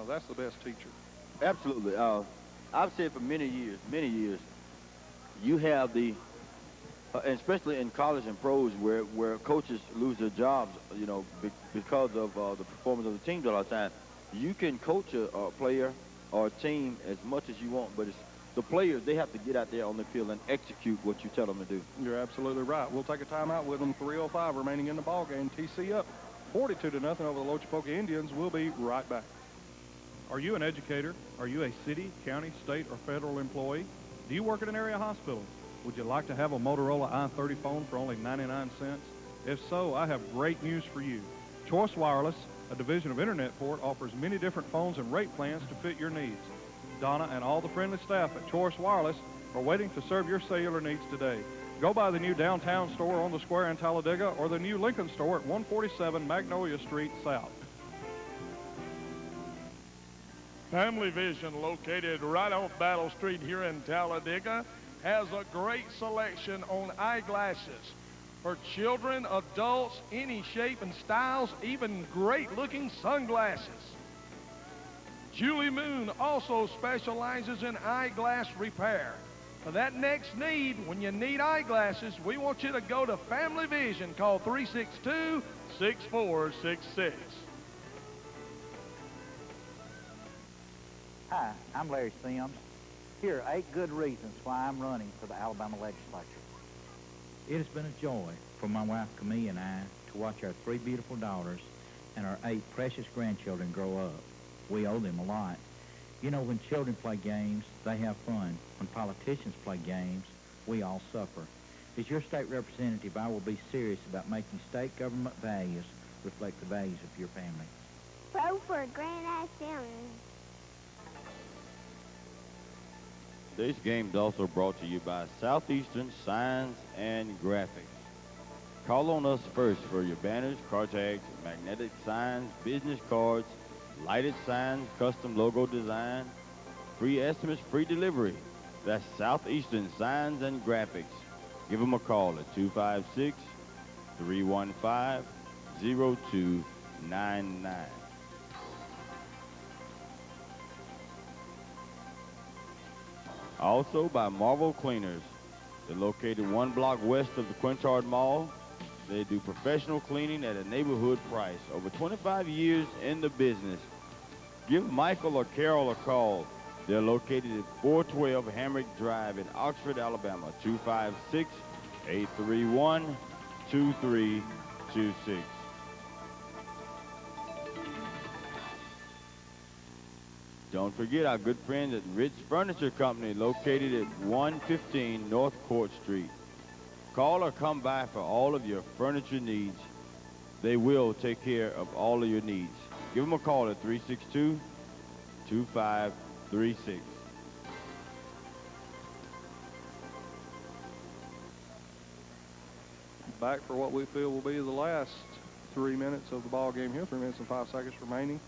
that's the best teacher. Absolutely. I've said for many years, you have the, especially in college and pros where coaches lose their jobs, you know, because of the performance of the teams all the time. You can coach a player or a team as much as you want, but it's the players, they have to get out there on the field and execute what you tell them to do. You're absolutely right. We'll take a timeout with them. 3:05 remaining in the ball game. TC up 42-0 over the Lochapoka Indians. We'll be right back. Are you an educator? Are you a city, county, state, or federal employee? Do you work at an area hospital? Would you like to have a Motorola i30 phone for only 99 cents? If so, I have great news for you. Choice Wireless, a division of Internet Port, offers many different phones and rate plans to fit your needs. Donna and all the friendly staff at Choice Wireless are waiting to serve your cellular needs today. Go by the new downtown store on the square in Talladega or the new Lincoln store at 147 Magnolia Street South. Family Vision, located right off Battle Street here in Talladega, has a great selection on eyeglasses for children, adults, any shape and styles, even great-looking sunglasses. Julie Moon also specializes in eyeglass repair. For that next need, when you need eyeglasses, we want you to go to Family Vision. Call 362-6466. Hi, I'm Larry Sims. Here are 8 good reasons why I'm running for the Alabama legislature. It has been a joy for my wife Camille and I to watch our 3 beautiful daughters and our 8 precious grandchildren grow up. We owe them a lot. You know, when children play games, they have fun. When politicians play games, we all suffer. As your state representative, I will be serious about making state government values reflect the values of your family. Vote for Grand Island. This game is also brought to you by Southeastern Signs and Graphics. Call on us first for your banners, car tags, magnetic signs, business cards, lighted signs, custom logo design, free estimates, free delivery. That's Southeastern Signs and Graphics. Give them a call at 256-315-0299. Also by Marvel Cleaners. They're located 1 block west of the Quinchard Mall. They do professional cleaning at a neighborhood price. Over 25 years in the business. Give Michael or Carol a call. They're located at 412 Hamrick Drive in Oxford, Alabama. 256-831-2326. Don't forget our good friends at Ritz Furniture Company, located at 115 North Court Street. Call or come by for all of your furniture needs. They will take care of all of your needs. Give them a call at 362-2536. Back for what we feel will be the last 3 minutes of the ball game here. 3 minutes and 5 seconds remaining.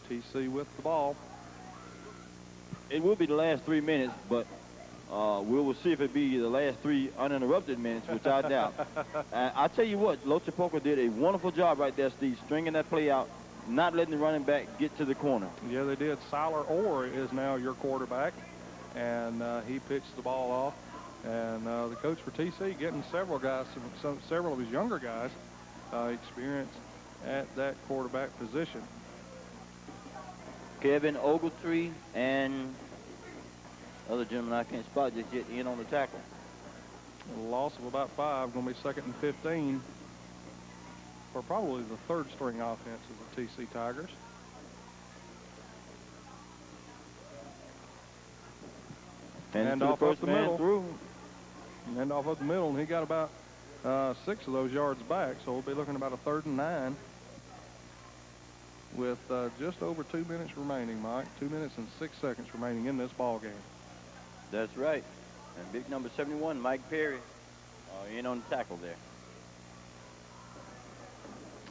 TC with the ball. It will be the last 3 minutes, but we will see if it be the last 3 uninterrupted minutes, which I doubt. I tell you what, Lochapoka did a wonderful job right there, Steve, stringing that play out, not letting the running back get to the corner. Yeah, they did. Siler Orr is now your quarterback, and he pitched the ball off. And the coach for TC getting several guys, several of his younger guys, experience at that quarterback position. Kevin Ogletree and other gentleman I can't spot just yet in on the tackle. A loss of about 5, going to be 2nd and 15 for probably the 3rd string offense of the TC Tigers. And off up the middle. Through. And off up the middle, and he got about 6 of those yards back, so we'll be looking about a 3rd and 9 with just over 2 minutes remaining, Mike. 2 minutes and 6 seconds remaining in this ball game. That's right. And big number 71, Mike Perry, in on the tackle there.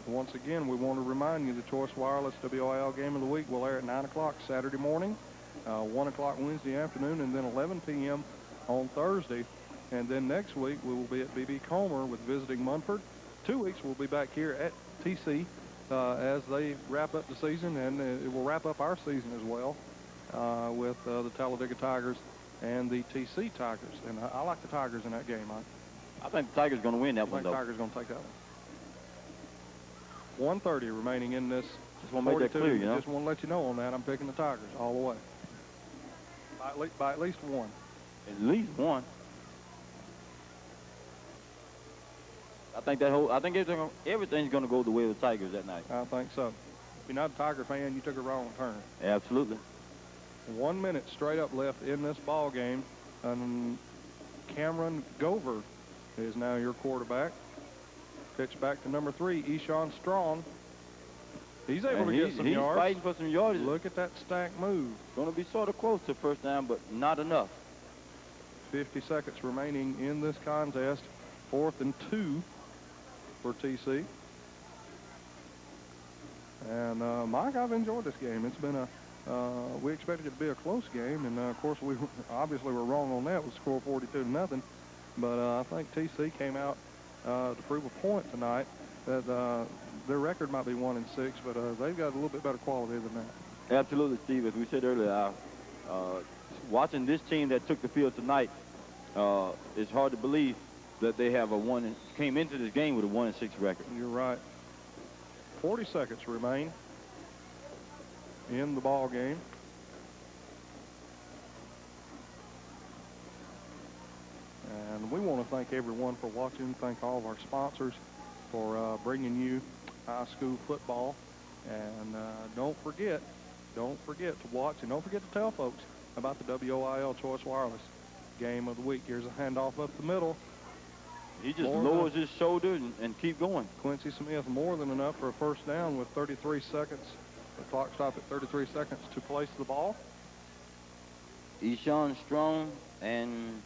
Once again, we want to remind you the Choice Wireless WIL Game of the Week will air at 9 o'clock Saturday morning, 1 o'clock Wednesday afternoon, and then 11 p.m. on Thursday. And then next week, we will be at B.B. Comer with visiting Munford. 2 weeks, we'll be back here at TC as they wrap up the season, and it will wrap up our season as well with the Talladega Tigers and the TC Tigers. And I like the Tigers in that game, Mike. I think the Tigers are going to win that one, though. I think the Tigers going to take that one. 1:30 remaining in this. Just want to make that clear, you know. Just want to let you know on that. I'm picking the Tigers all the way. By at least 1. At least 1. I think everything's going to go the way of the Tigers that night. I think so. If you're not a Tiger fan, you took a wrong turn. Absolutely. 1 minute straight up left in this ball game. And Cameron Gover is now your quarterback. Pitch back to number 3, Eshawn Strong. He's able to get some yards. He's fighting for some yards. Look at that stack move. Going to be sort of close to first down, but not enough. 50 seconds remaining in this contest. 4th and 2 for TC. And Mike, I've enjoyed this game. It's been we expected it to be a close game, and of course we obviously were wrong on that with the score 42-0. But I think TC came out to prove a point tonight that their record might be 1-6, but they've got a little bit better quality than that. Absolutely, Steve. As we said earlier, watching this team that took the field tonight, it's hard to believe that they have came into this game with a 1-6 record. You're right. 40 seconds remain in the ball game. And we want to thank everyone for watching. Thank all of our sponsors for bringing you high school football. And don't forget to watch, and don't forget to tell folks about the WOIL Choice Wireless Game of the Week. Here's a handoff up the middle. He just lowers his shoulder and keep going. Quincy Smith more than enough for a first down with 33 seconds. The clock stopped at 33 seconds to place the ball. Eshawn Strong and,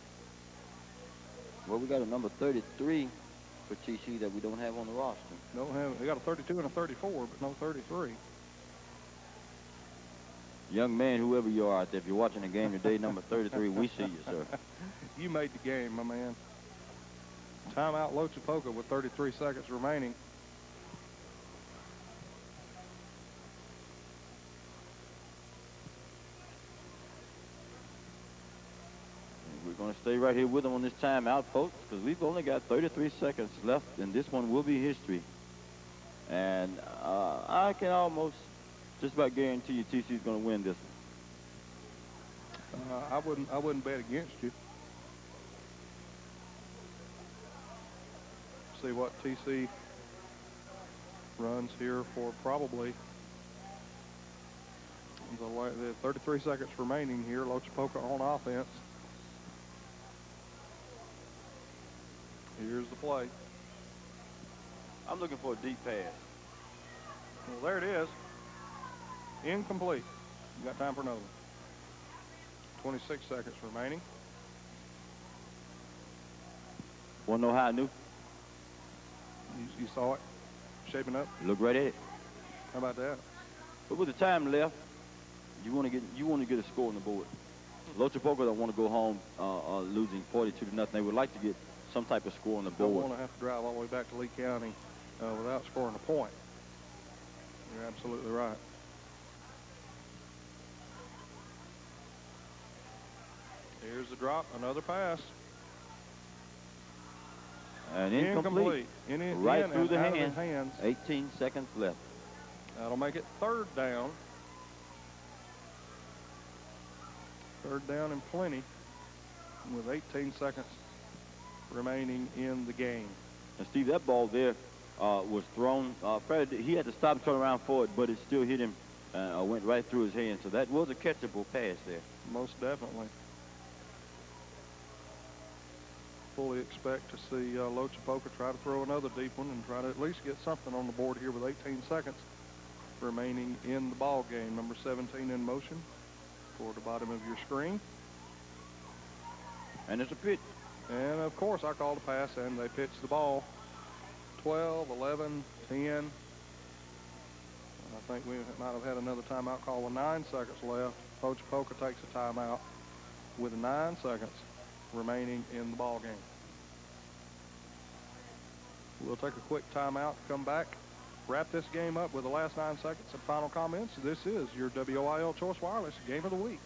well, we got a number 33 for TC that we don't have on the roster. Don't have. They got a 32 and a 34, but no 33. Young man, whoever you are out there, if you're watching the game today, number 33, we see you, sir. You made the game, my man. Timeout Lochapoka with 33 seconds remaining. We're going to stay right here with them on this timeout, folks, because we've only got 33 seconds left, and this one will be history. And I can almost just about guarantee you TC is going to win this one. I wouldn't bet against you. See what TC runs here for probably the 33 seconds remaining here. Lochapoka on offense. Here's the play. I'm looking for a deep pass. Well, there it is. Incomplete. You got time for another one. 26 seconds remaining. Want to know how I knew? You saw it shaping up. Look right at it. How about that? But with the time left, you want to get a score on the board. Lochapoka don't want to go home losing 42-0. They would like to get some type of score on the Don't board. want to have to drive all the way back to Lee County without scoring a point. You're absolutely right. Here's the drop, another pass. And incomplete. Right through the out of his hands. 18 seconds left. That'll make it third down. Third down and plenty with 18 seconds remaining in the game. And Steve, that ball there was thrown. He had to stop and turn around for it, but it still hit him, went right through his hand. So that was a catchable pass there. Most definitely. Fully expect to see Lochapoka try to throw another deep one and try to at least get something on the board here with 18 seconds remaining in the ball game. Number 17 in motion toward the bottom of your screen. And it's a pitch. And, of course, I called a pass, and they pitched the ball. 12, 11, 10. I think we might have had another timeout call with 9 seconds left. Lochapoka takes a timeout with 9 seconds remaining in the ball game. We'll take a quick timeout, come back, wrap this game up with the last 9 seconds of final comments. This is your WOIL Choice Wireless Game of the Week.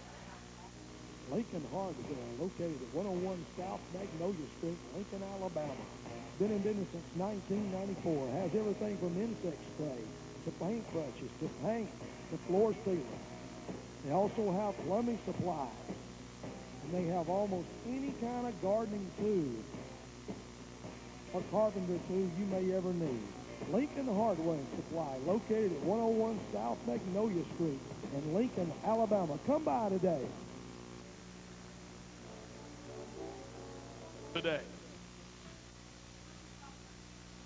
Lincoln Hardware, located at 101 South Magnolia Street, Lincoln, Alabama. Been in business since 1994. Has everything from insect spray to paintbrushes to paint to floor sealing. They also have plumbing supplies. And they have almost any kind of gardening tool or carpenter tool you may ever need. Lincoln Hardware and Supply, located at 101 South Magnolia Street in Lincoln, Alabama. Come by today.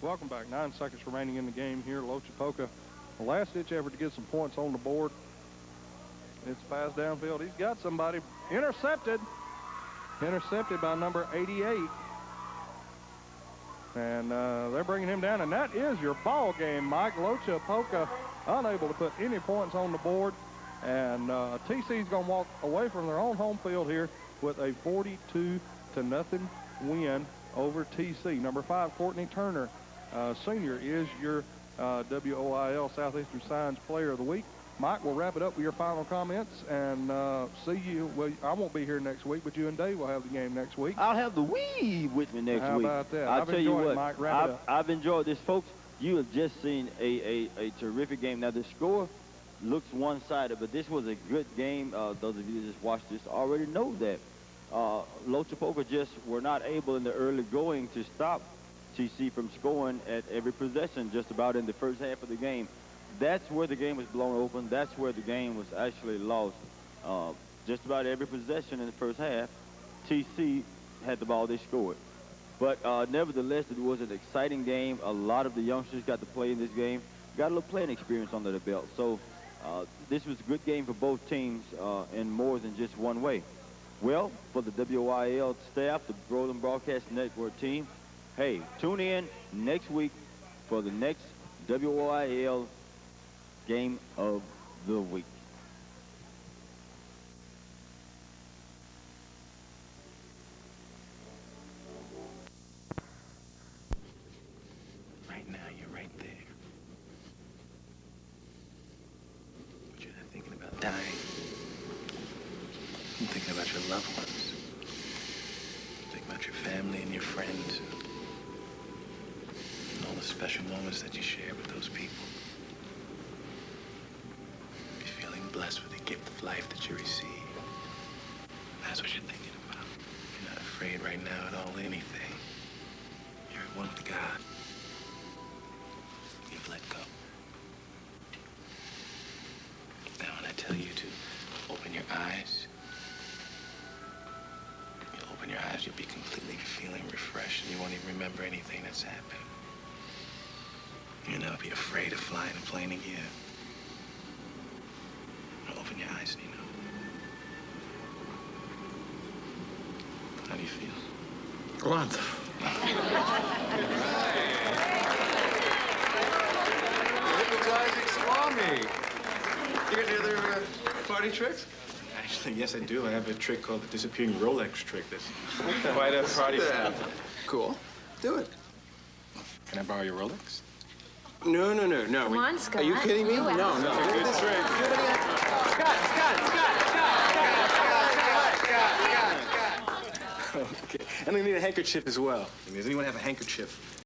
Welcome back. 9 seconds remaining in the game here. Lochapoka, the last-ditch effort to get some points on the board. It's passed downfield. He's got somebody intercepted. Intercepted by number 88. And they're bringing him down. And that is your ball game, Mike. Lochapoka unable to put any points on the board. And TC's going to walk away from their own home field here with a 42-0 win over TC. Number 5, Courtney Turner, senior, is your WOIL Southeastern Science Player of the Week. Mike, we'll wrap it up with your final comments and see you. Well, I won't be here next week, but you and Dave will have the game next week. I'll have the weed with me next week. How about that? I'll tell you what, Mike. Wrap it up. I've enjoyed this, folks. You have just seen a terrific game. Now, the score looks one-sided, but this was a good game. Those of you that just watched this already know that. Lochapoka just were not able in the early going to stop TC from scoring at every possession just about in the first half of the game. That's where the game was blown open. That's where the game was actually lost. Just about every possession in the first half, TC had the ball, they scored. But nevertheless, it was an exciting game. A lot of the youngsters got to play in this game, got a little playing experience under the belt. So this was a good game for both teams in more than just one way. Well, for the WYL staff, the Rolling Broadcast Network team, hey, tune in next week for the next WYL game of the week. Right now, you're right there. But you're not thinking about dying. You're thinking about your loved ones. You're thinking about your family and your friends. And all the special moments that you share with those people. You're feeling blessed with the gift of life that you receive. That's what you're thinking about. You're not afraid right now at all of anything. You're at one with God. You've let go. Now, when I tell you to open your eyes, you open your eyes, you'll be completely feeling refreshed, and you won't even remember anything that's happened. You'll never be afraid of flying a plane again. Open your eyes, Nino. How do you feel? Wonderful. Hypnotizing Swami. You got any other party tricks? Actually, yes, I do. I have a trick called the disappearing Rolex trick. That's quite a party stuff. Cool. Do it. Can I borrow your Rolex? No. Come on, Scott. Are you kidding me? You No. asked. It's a good trick. Scott. Okay. And I need a handkerchief as well. Does anyone have a handkerchief?